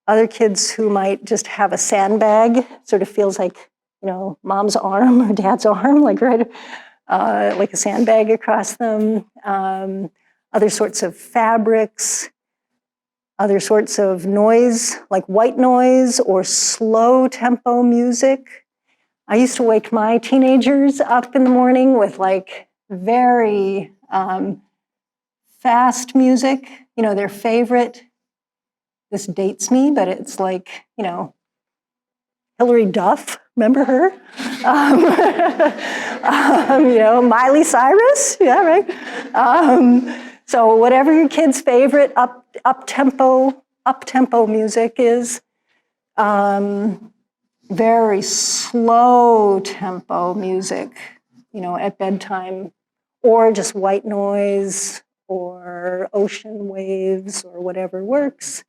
Other kids who might just have a sandbag, sort of feels like, mom's arm or dad's arm, like right, like a sandbag across them. Other sorts of fabrics. Other sorts of noise, like white noise or slow tempo music. I used to wake my teenagers up in the morning with like very fast music, their favorite. This dates me, but it's like, Hillary Duff, remember her? Miley Cyrus, yeah, right? So whatever your kid's favorite up-tempo music is, very slow tempo music, at bedtime, or just white noise or ocean waves or whatever works.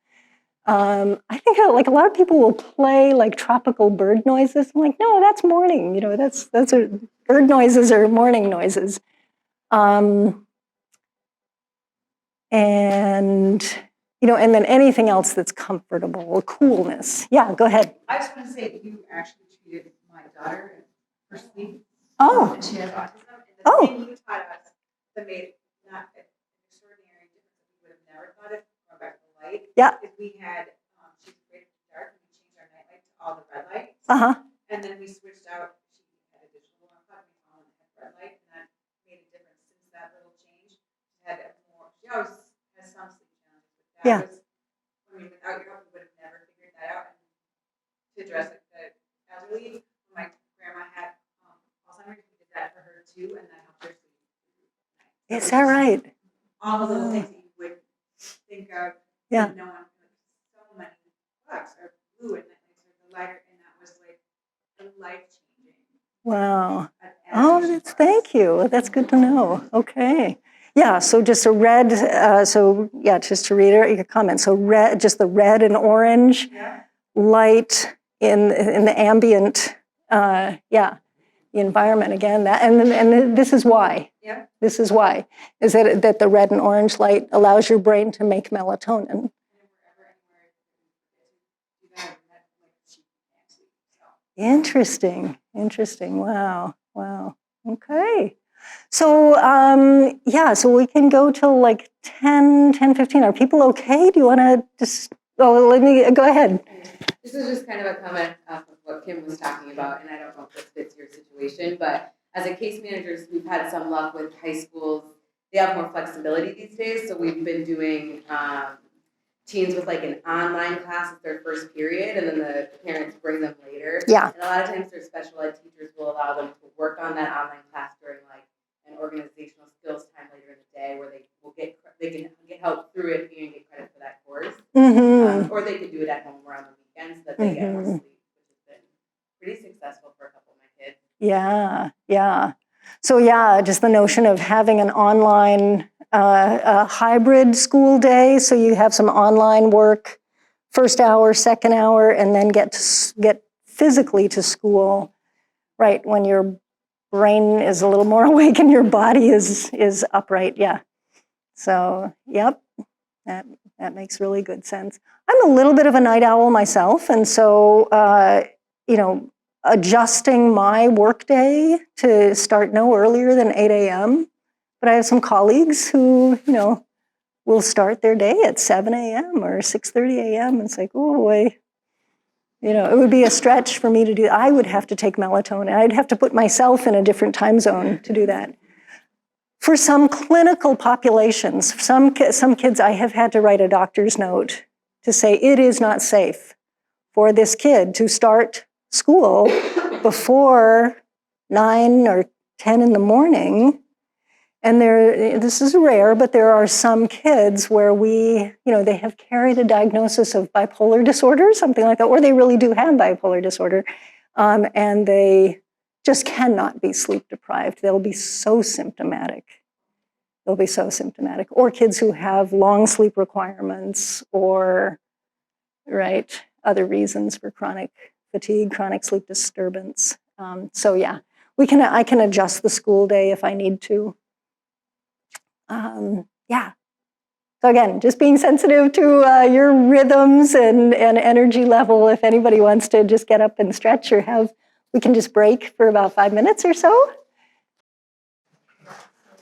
I think like a lot of people will play like tropical bird noises. I'm like, no, that's morning. Bird noises are morning noises. And then anything else that's comfortable, coolness. Yeah, go ahead. I just want to say that you actually treated my daughter for sleep. Oh. And she has autism. And the thing you taught us that made not an extraordinary difference that we would have never thought of going back to the light. Yeah. Is we had, she's afraid of the dark, and we changed our night light to all the red lights. And then we switched out, she had a digital one, we found the red light, and that made a difference since that little change. She had more, she always has some sleep challenges, but that was, without your help, we would have never figured that out. And to address the elderly, my grandma had Alzheimer's, we did that for her too, and that helped her sleep. Is that right? All the little things that you would think of. Yeah. No one, so many books are blue and the lighter, and that was like life-changing. Wow. Oh, thank you. That's good to know. Okay. Yeah, so just a red, just to reiterate your comment. So red, just the red and orange light in the ambient, the environment again. And this is why. Yeah. This is why, is that the red and orange light allows your brain to make melatonin. she can't sleep. So. Interesting. Wow. Okay. So, so we can go till like 10:15. Are people okay? Do you want to just, let me, go ahead. This is just kind of a comment off of what Kim was talking about, and I don't know if this fits your situation, but as a case managers, we've had some luck with high schools. They have more flexibility these days, so we've been doing teens with like an online class at their first period, and then the parents bring them later. Yeah. And a lot of times their special ed teachers will allow them to work on that online class during like an organizational skills time later in the day, where they can get help through it and get credit for that course. Mm-hmm. Or they could do it at home or on the weekends so that they get more sleep, which has been pretty successful for a couple of my kids. Yeah. So just the notion of having an online a hybrid school day, so you have some online work, first hour, second hour, and then get physically to school, right, when your brain is a little more awake and your body is upright, yeah. So, yep, that makes really good sense. I'm a little bit of a night owl myself, and so, adjusting my workday to start no earlier than 8 a.m., but I have some colleagues who, will start their day at 7 a.m. or 6:30 a.m. It's like, oh boy, it would be a stretch for me to do. I would have to take melatonin. I'd have to put myself in a different time zone to do that. For some clinical populations, some kids, I have had to write a doctor's note to say it is not safe for this kid to start school before 9 or 10 in the morning. And this is rare, but there are some kids where they have carried a diagnosis of bipolar disorder, something like that, or they really do have bipolar disorder, and they just cannot be sleep deprived. They'll be so symptomatic. Or kids who have long sleep requirements or, other reasons for chronic fatigue, chronic sleep disturbance. I can adjust the school day if I need to. So again, just being sensitive to your rhythms and energy level. If anybody wants to just get up and stretch or we can just break for about 5 minutes or so.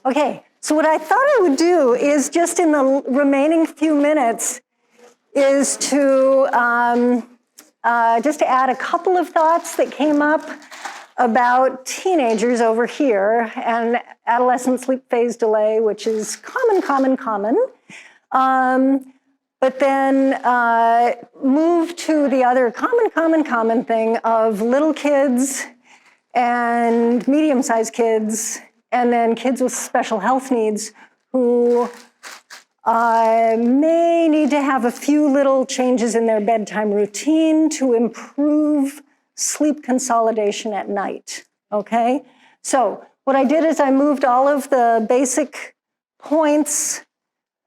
Okay, so what I thought I would do is just in the remaining few minutes is to just to add a couple of thoughts that came up about teenagers over here and adolescent sleep phase delay, which is common. But then move to the other common thing of little kids and medium-sized kids, and then kids with special health needs who may need to have a few little changes in their bedtime routine to improve sleep consolidation at night, okay? So what I did is I moved all of the basic points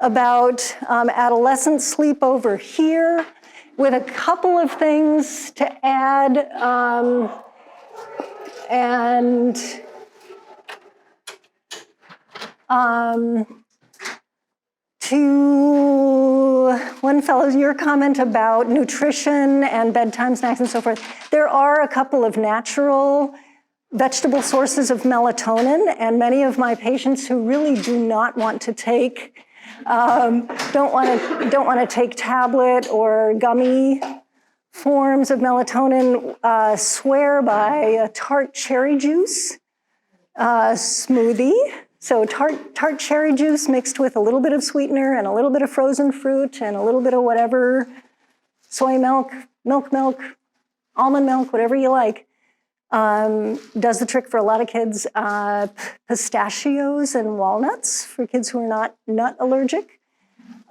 about adolescent sleep over here with a couple of things to add to one fellow's, your comment about nutrition and bedtime snacks and so forth. There are a couple of natural vegetable sources of melatonin, and many of my patients who really do not want to take, don't want to take tablet or gummy forms of melatonin swear by a tart cherry juice smoothie. So tart cherry juice mixed with a little bit of sweetener and a little bit of frozen fruit and a little bit of whatever, soy milk, milk, almond milk, whatever you like, does the trick for a lot of kids. Pistachios and walnuts for kids who are not nut allergic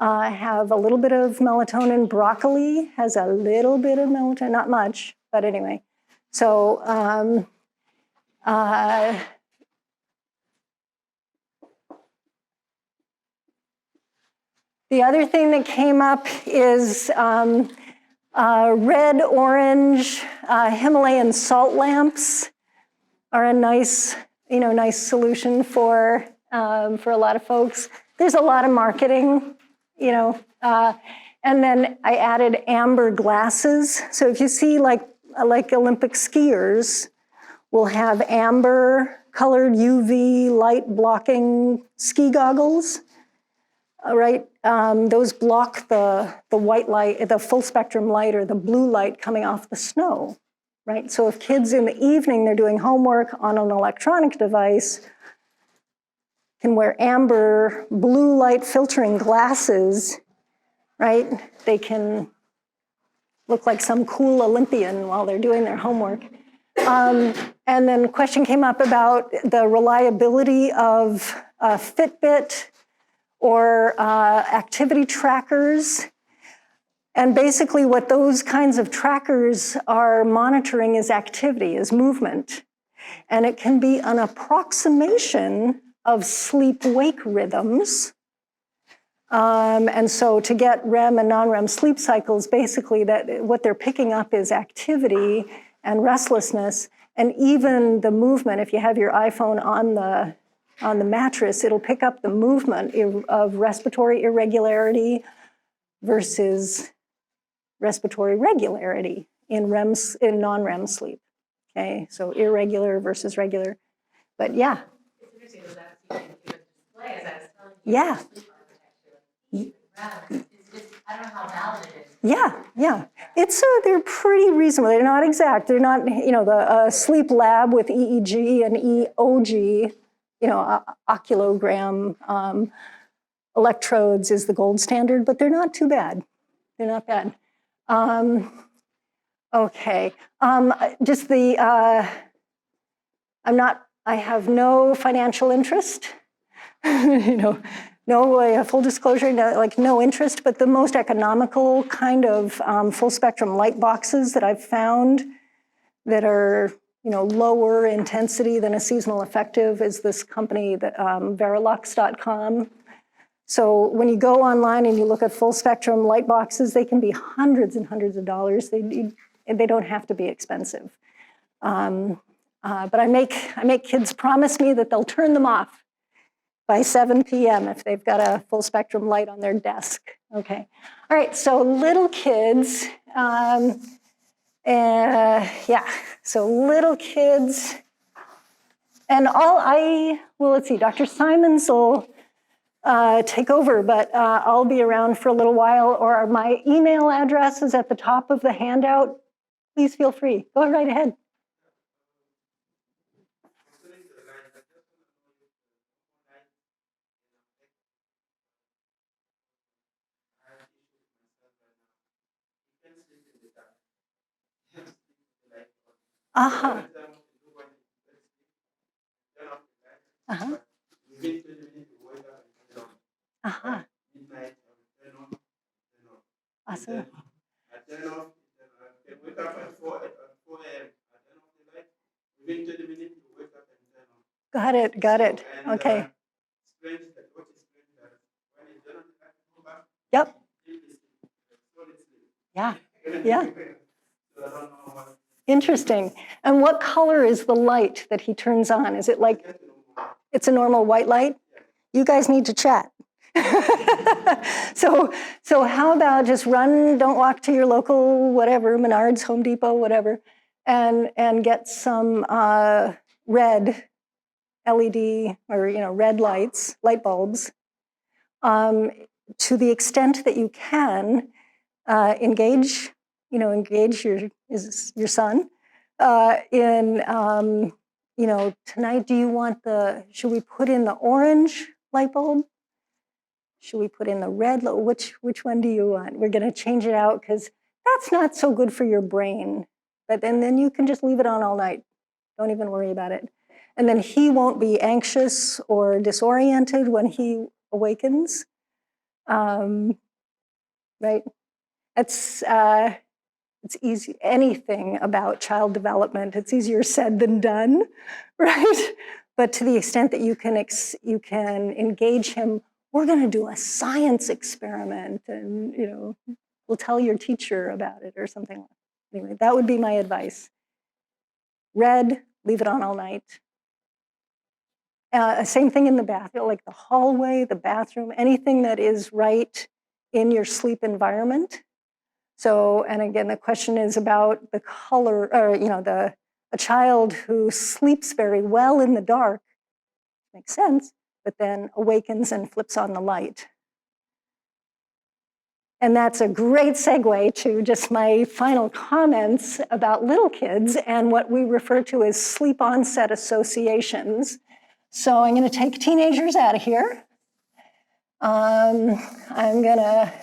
have a little bit of melatonin. Broccoli has a little bit of melatonin, not much, but anyway. So the other thing that came up is red, orange, Himalayan salt lamps are a nice solution for a lot of folks. There's a lot of marketing, And then I added amber glasses. So if you see like Olympic skiers will have amber colored UV light blocking ski goggles, right? Those block the white light, the full spectrum light or the blue light coming off the snow, right? So if kids in the evening, they're doing homework on an electronic device, can wear amber blue light filtering glasses, right? They can look like some cool Olympian while they're doing their homework. And then a question came up about the reliability of Fitbit or activity trackers. And basically what those kinds of trackers are monitoring is activity, is movement. And it can be an approximation of sleep-wake rhythms. And so to get REM and non-REM sleep cycles, basically that what they're picking up is activity and restlessness, and even the movement. If you have your iPhone on the mattress, it'll pick up the movement of respiratory irregularity versus respiratory regularity in non-REM sleep. Okay, so irregular versus regular. But yeah. It's interesting that that's even display, as I was telling you. Yeah. I don't know how valid it is. Yeah. They're pretty reasonable. They're not exact. They're not, the sleep lab with EEG and EOG, oculogram electrodes is the gold standard, but they're not too bad. They're not bad. Okay. I have no financial interest, no full disclosure, no interest, but the most economical kind of full spectrum light boxes that I've found that are, lower intensity than a seasonal effective is this company, that Verilux.com. So when you go online and you look at full spectrum light boxes, they can be hundreds and hundreds of dollars. They don't have to be expensive. But I make kids promise me that they'll turn them off by 7 p.m. if they've got a full spectrum light on their desk. Okay. All right, so little kids, so little kids, and let's see, Dr. Simons will take over, but I'll be around for a little while, or my email address is at the top of the handout. Please feel free. Go right ahead. Uh-huh. Uh-huh. Uh-huh. Awesome. Got it. Okay. Yep. Yeah. Interesting. And what color is the light that he turns on? Is it like, it's a normal white light? You guys need to chat. So how about just run, don't walk to your local whatever, Menards, Home Depot, whatever, and get some red LED or red light bulbs. To the extent that you can, engage your son in, tonight, should we put in the orange light bulb? Should we put in the red? Which one do you want? We're going to change it out because that's not so good for your brain. But then you can just leave it on all night. Don't even worry about it. And then he won't be anxious or disoriented when he awakens. Right? It's easy. Anything about child development, it's easier said than done, right? But to the extent that you can engage him, we're going to do a science experiment, and we'll tell your teacher about it or something like that. Anyway, that would be my advice. Red, leave it on all night. Same thing in the bathroom, like the hallway, the bathroom, anything that is right in your sleep environment. So, and again, the question is about the color, or a child who sleeps very well in the dark, makes sense, but then awakens and flips on the light. And that's a great segue to just my final comments about little kids and what we refer to as sleep onset associations. So I'm going to take teenagers out of here. I'm going to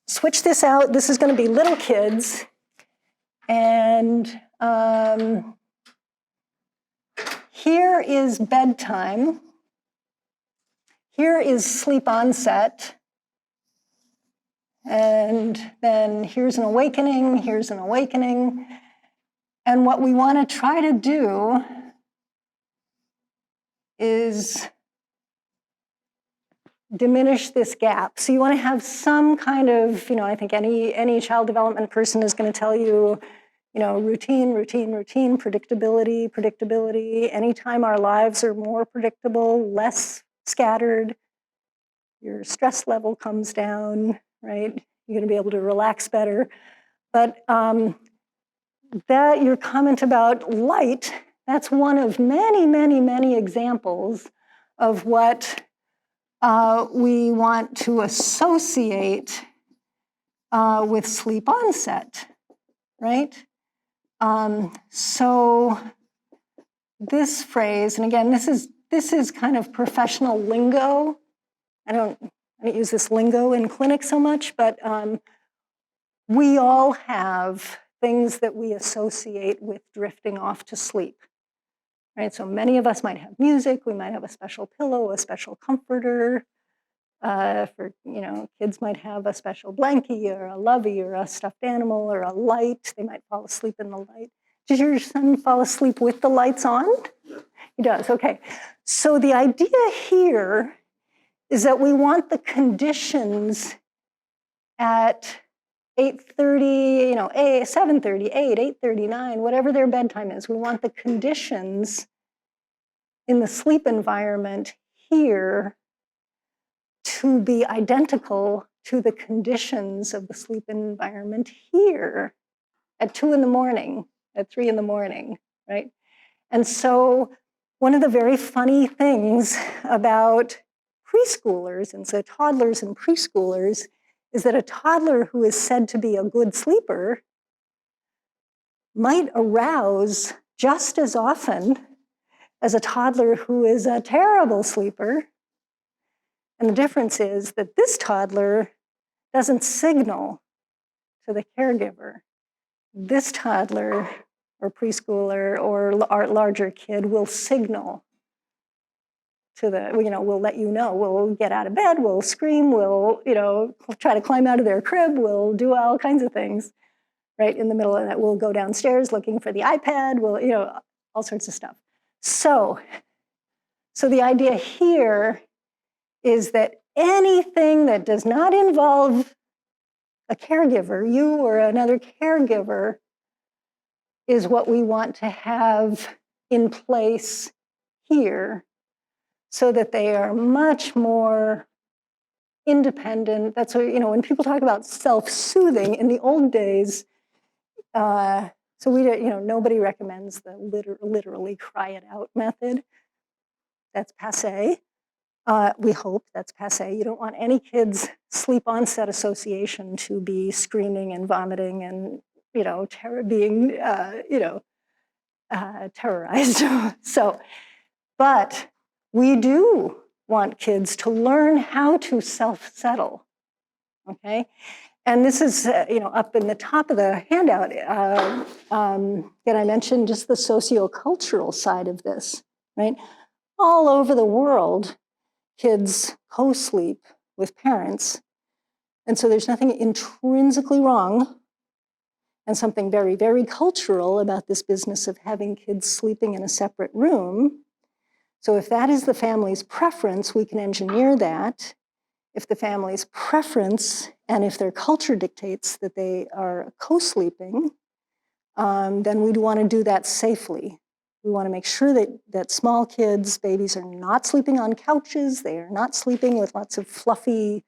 switch this out. This is going to be little kids. And here is bedtime. Here is sleep onset. And then here's an awakening, here's an awakening. And what we want to try to do is diminish this gap. So you want to have some kind of, I think any child development person is going to tell you, routine, routine, routine, predictability, predictability. Anytime our lives are more predictable, less scattered, your stress level comes down, right? You're going to be able to relax better. But that your comment about light, that's one of many, many, many examples of what we want to associate with sleep onset, right? So this phrase, and again, this is kind of professional lingo. I don't use this lingo in clinic so much, but we all have things that we associate with drifting off to sleep, right? So many of us might have music, we might have a special pillow, a special comforter. For kids might have a special blankie or a lovey or a stuffed animal or a light. They might fall asleep in the light. Did your son fall asleep with the lights on? Yeah. He does, okay. So the idea here is that we want the conditions at 8:30, 7:30, 8:39, whatever their bedtime is. We want the conditions in the sleep environment here to be identical to the conditions of the sleep environment here at 2 in the morning, at 3 in the morning, right? And so one of the very funny things about preschoolers, and so toddlers and preschoolers, is that a toddler who is said to be a good sleeper might arouse just as often as a toddler who is a terrible sleeper. And the difference is that this toddler doesn't signal to the caregiver. This toddler or preschooler or larger kid will signal to the, we'll let you know. We'll get out of bed, we'll scream, we'll, try to climb out of their crib, we'll do all kinds of things, right? In the middle of that, we'll go downstairs looking for the iPad, we'll, all sorts of stuff. So the idea here is that anything that does not involve a caregiver, you or another caregiver, is what we want to have in place here so that they are much more independent. That's what, when people talk about self-soothing in the old days, so we, nobody recommends the literally cry it out method. That's passé. We hope that's passé. You don't want any kids' sleep onset association to be screaming and vomiting and, being, terrorized. But we do want kids to learn how to self-settle, okay? And this is, up in the top of the handout, that I mentioned just the sociocultural side of this, right? All over the world, kids co-sleep with parents. And so there's nothing intrinsically wrong and something very, very cultural about this business of having kids sleeping in a separate room. So if that is the family's preference, we can engineer that. If the family's preference and if their culture dictates that they are co-sleeping, then we'd want to do that safely. We want to make sure that small kids, babies, are not sleeping on couches. They are not sleeping with lots of fluffy,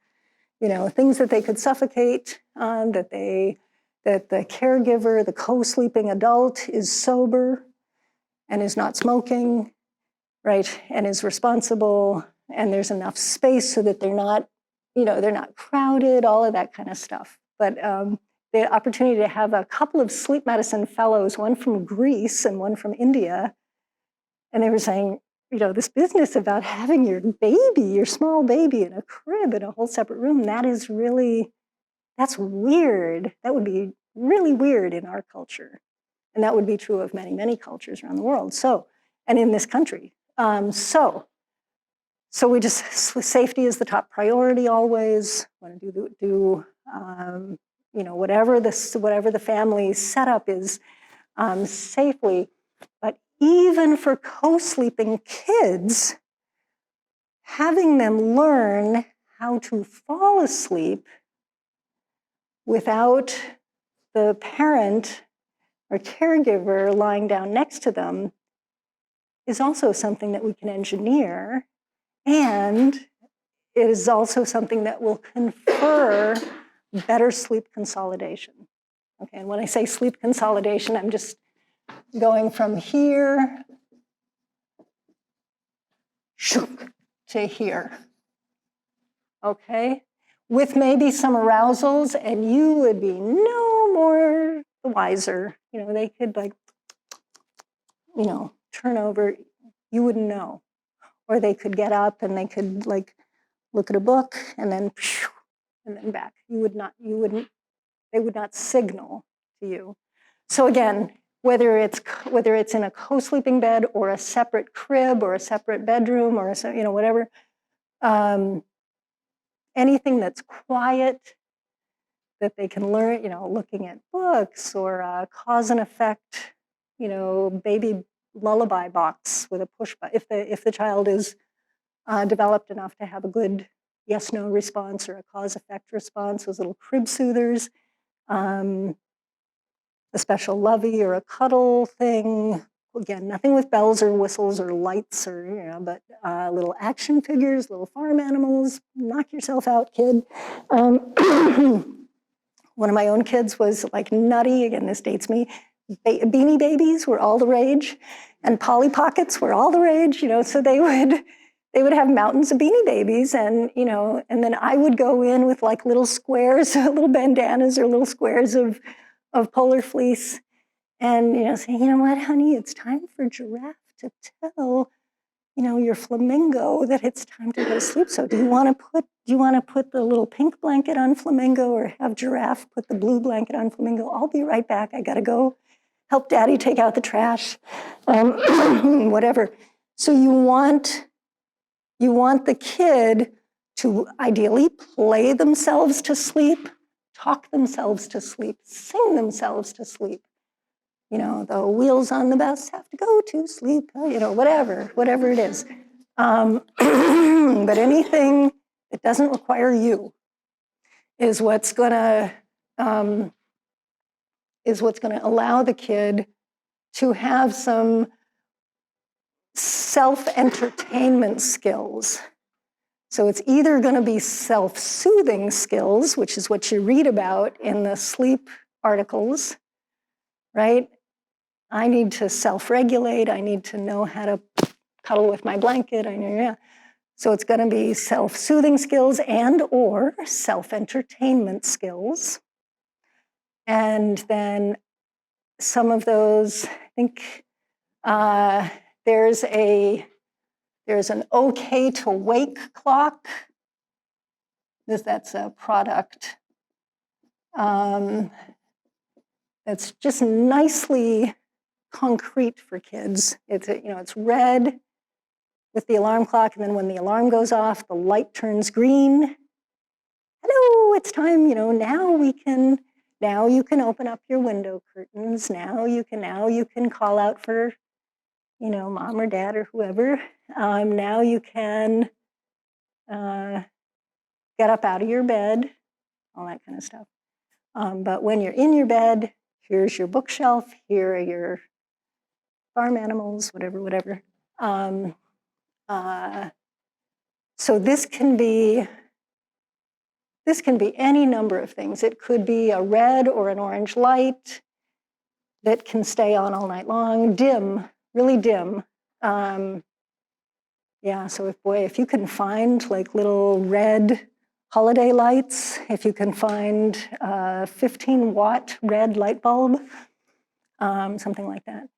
things that they could suffocate on, that the caregiver, the co-sleeping adult, is sober and is not smoking, right, and is responsible, and there's enough space so that they're not crowded, all of that kind of stuff. But the opportunity to have a couple of sleep medicine fellows, one from Greece and one from India, and they were saying, this business about having your small baby in a crib in a whole separate room, that's weird. That would be really weird in our culture. And that would be true of many, many cultures around the world. And in this country. So we just, safety is the top priority always. Want to do whatever the family setup is safely. But even for co-sleeping kids, having them learn how to fall asleep without the parent or caregiver lying down next to them is also something that we can engineer, and it is also something that will confer better sleep consolidation. Okay, and when I say sleep consolidation, I'm just going from here to here, okay? With maybe some arousals, and you would be no more the wiser. They could turn over, you wouldn't know. Or they could get up and they could look at a book and then back. They would not signal to you. So again, whether it's in a co-sleeping bed or a separate crib or a separate bedroom or whatever, anything that's quiet that they can learn, looking at books or cause and effect, baby lullaby box with a push button. If the child is developed enough to have a good yes/no response or a cause-effect response, those little crib soothers, a special lovey or a cuddle thing. Again, nothing with bells or whistles or lights but little action figures, little farm animals. Knock yourself out, kid. One of my own kids was nutty. Again, this dates me. Beanie Babies were all the rage, and Polly Pockets were all the rage. So they would have mountains of Beanie Babies, and and then I would go in with little squares, little bandanas, or little squares of polar fleece, and say, what, honey, it's time for Giraffe to tell your flamingo that it's time to go to sleep. So do you want to put the little pink blanket on Flamingo, or have Giraffe put the blue blanket on Flamingo? I'll be right back. I gotta go help Daddy take out the trash, whatever. So you want the kid to ideally play themselves to sleep, talk themselves to sleep, sing themselves to sleep. The wheels on the bus have to go to sleep, whatever it is. But anything that doesn't require you is what's gonna allow the kid to have some self-entertainment skills. So it's either going to be self-soothing skills, which is what you read about in the sleep articles, right? I need to self-regulate. I need to know how to cuddle with my blanket. So it's going to be self-soothing skills and or self-entertainment skills. And then some of those, I think there's an okay to wake clock. That's a product that's just nicely concrete for kids. It's red with the alarm clock, and then when the alarm goes off, the light turns green. Hello, it's time. Now you can open up your window curtains. Now you can call out for, mom or dad or whoever. Now you can get up out of your bed, all that kind of stuff. But when you're in your bed, here's your bookshelf. Here are your farm animals, whatever. So this can be any number of things. It could be a red or an orange light that can stay on all night long, dim, really dim. Yeah, so if you can find like little red holiday lights, if you can find a 15-watt red light bulb, something like that.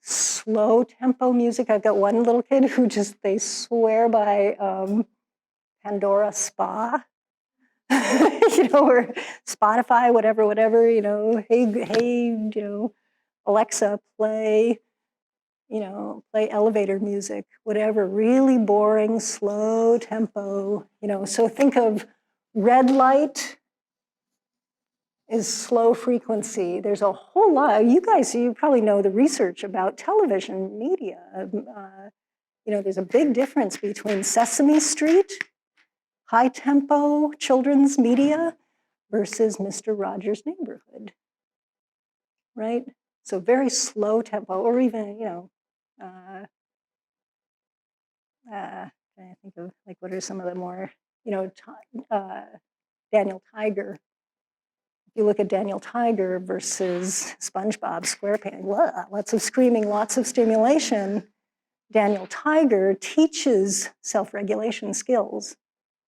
Slow tempo music. I've got one little kid who they swear by Pandora Spa, or Spotify, whatever, hey, Alexa, play elevator music, whatever, really boring, slow tempo, So think of red light is slow frequency. There's a whole lot. You probably know the research about television media. There's a big difference between Sesame Street, high tempo children's media, versus Mr. Rogers' Neighborhood, right? So very slow tempo, or even, I think of like what are some of the more, Daniel Tiger. If you look at Daniel Tiger versus SpongeBob SquarePants, lots of screaming, lots of stimulation. Daniel Tiger teaches self-regulation skills,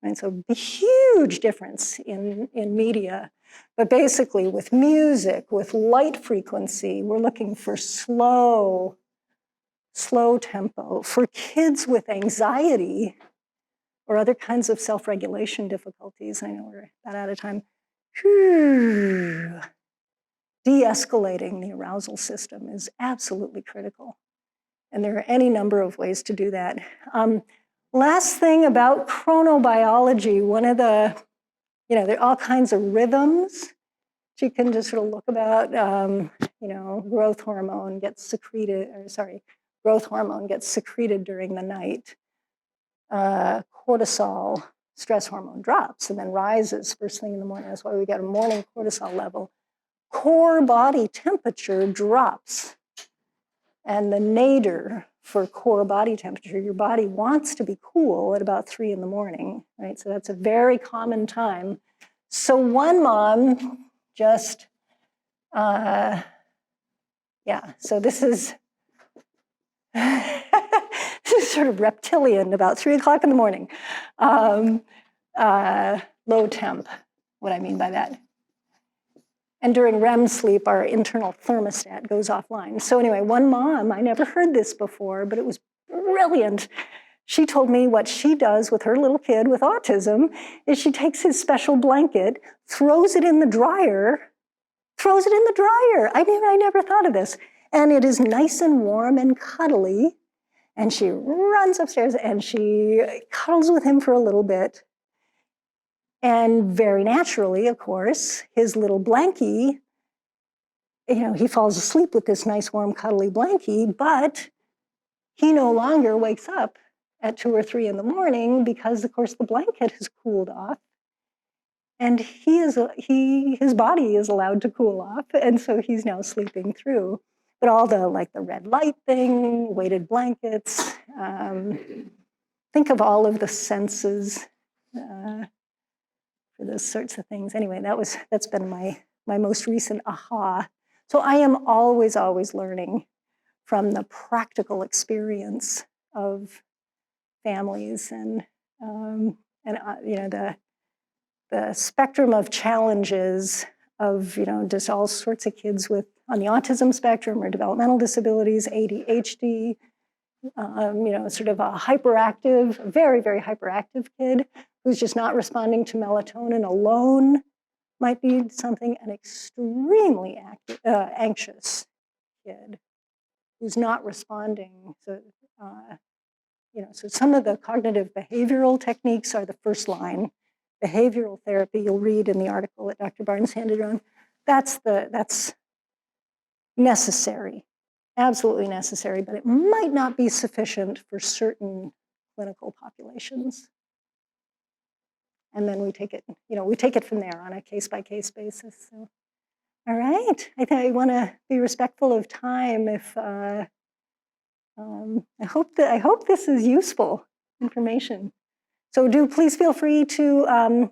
right? So a huge difference in media. But basically with music, with light frequency, we're looking for slow tempo. For kids with anxiety or other kinds of self-regulation difficulties, I know we're about out of time, de-escalating the arousal system is absolutely critical. And there are any number of ways to do that. Last thing about chronobiology, one of there are all kinds of rhythms you can just sort of look about. Growth hormone gets secreted during the night. Cortisol, stress hormone, drops and then rises first thing in the morning. That's why we get a morning cortisol level. Core body temperature drops. And the nadir for core body temperature, your body wants to be cool at about 3 in the morning, right? So that's a very common time. So one mom just, so this is, this is sort of reptilian, about 3 o'clock in the morning. Low temp, what I mean by that. And during REM sleep, our internal thermostat goes offline. So anyway, one mom, I never heard this before, but it was brilliant. She told me what she does with her little kid with autism is she takes his special blanket, throws it in the dryer. I never thought of this. And it is nice and warm and cuddly. And she runs upstairs and she cuddles with him for a little bit. And very naturally, of course, his little blankie, he falls asleep with this nice, warm, cuddly blankie, but he no longer wakes up at 2 or 3 in the morning because, of course, the blanket has cooled off. And his body is allowed to cool off, and so he's now sleeping through. But all the red light thing, weighted blankets, think of all of the senses for those sorts of things. Anyway, that's been my most recent aha. So I am always learning from the practical experience of families and the spectrum of challenges of just all sorts of kids on the autism spectrum or developmental disabilities, ADHD, sort of a hyperactive, very, very hyperactive kid who's just not responding to melatonin alone might be something, an extremely anxious kid who's not responding. So, so some of the cognitive behavioral techniques are the first line. Behavioral therapy, you'll read in the article that Dr. Barnes handed around, that's necessary, absolutely necessary, but it might not be sufficient for certain clinical populations. And then we take it from there on a case-by-case basis. So All right. I think I want to be respectful of time. If I hope this is useful information. So do please feel free to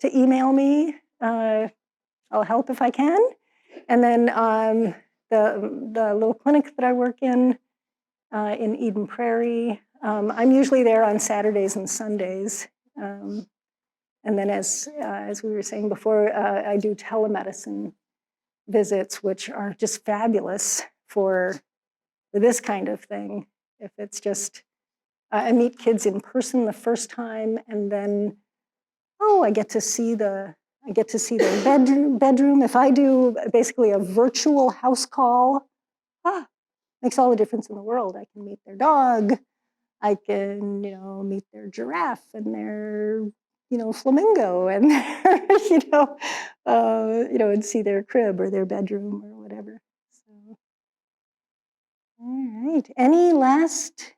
email me. I'll help if I can. And then the little clinic that I work in Eden Prairie, I'm usually there on Saturdays and Sundays. And then as we were saying before, I do telemedicine visits, which are just fabulous for this kind of thing. If it's just, I meet kids in person the first time, and then, I get to see their bedroom. If I do basically a virtual house call, makes all the difference in the world. I can meet their dog. I can, meet their giraffe and their, flamingo and their, and see their crib or their bedroom or whatever. So, all right. Any last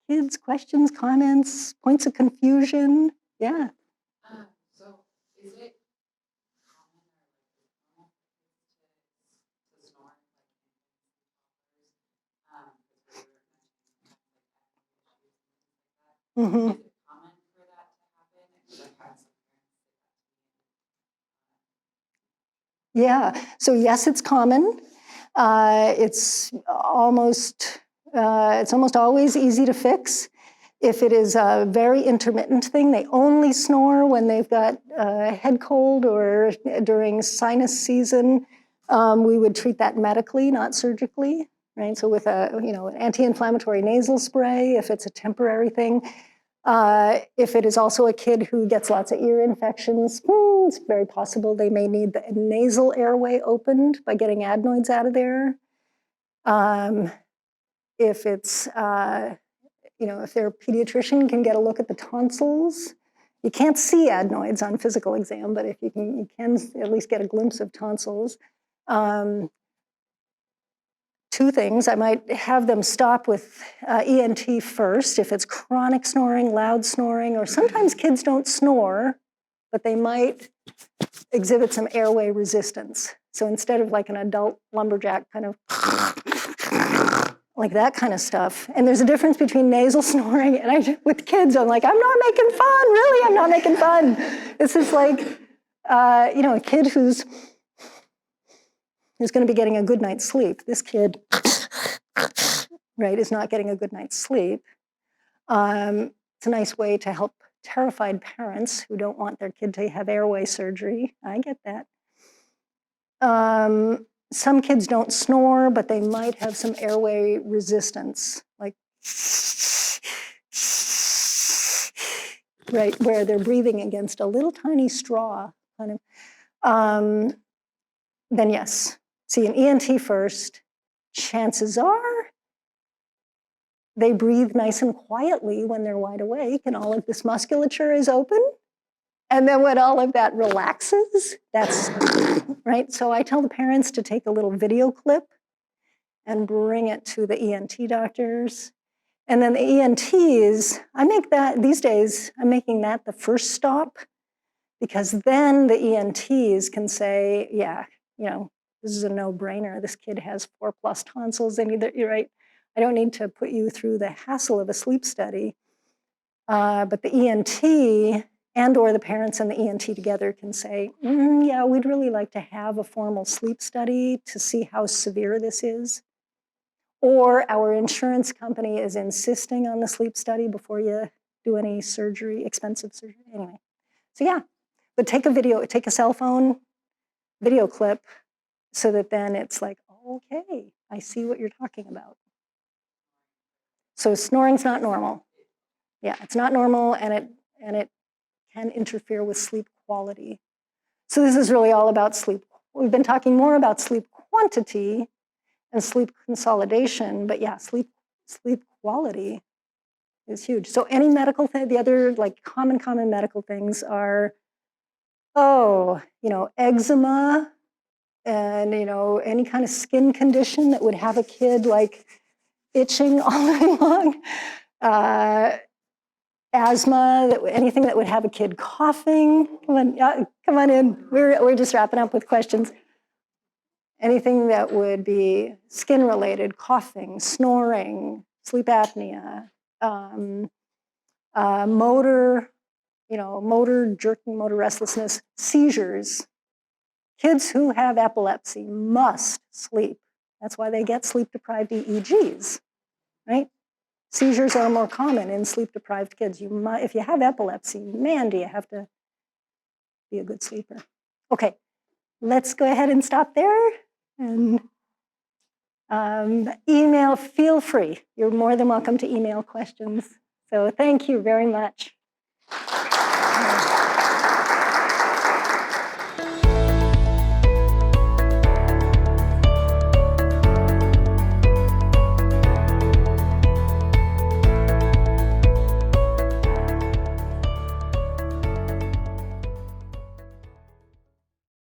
kids, questions, comments, points of confusion? Yeah. So is it common or to snore like because we were mentioning Mm-hmm. kind of like issues and things like that? Is it common for that to happen? Because I've had some parents say that to me. Yeah. So yes, it's common. It's almost always easy to fix. If it is a very intermittent thing, they only snore when they've got a head cold or during sinus season. We would treat that medically, not surgically, right? So with an anti-inflammatory nasal spray, if it's a temporary thing. If it is also a kid who gets lots of ear infections, it's very possible they may need the nasal airway opened by getting adenoids out of there. If it's, if their pediatrician can get a look at the tonsils, you can't see adenoids on physical exam, but if you can at least get a glimpse of tonsils. Two things, I might have them stop with ENT first if it's chronic snoring, loud snoring, or sometimes kids don't snore, but they might exhibit some airway resistance. So instead of like an adult lumberjack kind of like that kind of stuff. And there's a difference between nasal snoring and with kids, I'm like, I'm not making fun, really, I'm not making fun. This is like, a kid who's going to be getting a good night's sleep. This kid, right, is not getting a good night's sleep. It's a nice way to help terrified parents who don't want their kid to have airway surgery. I get that. Some kids don't snore, but they might have some airway resistance, like, right, where they're breathing against a little tiny straw, kind of. Then yes, see an ENT first. Chances are they breathe nice and quietly when they're wide awake and all of this musculature is open. And then when all of that relaxes, that's, right? So I tell the parents to take a little video clip and bring it to the ENT doctors. And then the ENTs, these days, I'm making that the first stop, because then the ENTs can say, yeah, this is a no-brainer. This kid has 4+ tonsils. You're right. I don't need to put you through the hassle of a sleep study. But the ENT and or the parents and the ENT together can say, yeah, we'd really like to have a formal sleep study to see how severe this is. Or our insurance company is insisting on the sleep study before you do any surgery, expensive surgery, anyway. So yeah, but take a cell phone video clip so that then it's like, okay, I see what you're talking about. So snoring's not normal. Yeah, it's not normal, and it can interfere with sleep quality. So this is really all about sleep. We've been talking more about sleep quantity and sleep consolidation, but yeah, sleep quality is huge. So any medical thing, the other like common medical things are, eczema and, any kind of skin condition that would have a kid like itching all day long. Asthma, anything that would have a kid coughing. Come on in. We're just wrapping up with questions. anything that would be skin-related, coughing, snoring, sleep apnea, motor, motor jerking, motor restlessness, seizures. Kids who have epilepsy must sleep. That's why they get sleep-deprived EEGs, right? Seizures are more common in sleep-deprived kids. If you have epilepsy, man, do you have to be a good sleeper. Okay, let's go ahead and stop there. And email, feel free. You're more than welcome to email questions. So thank you very much.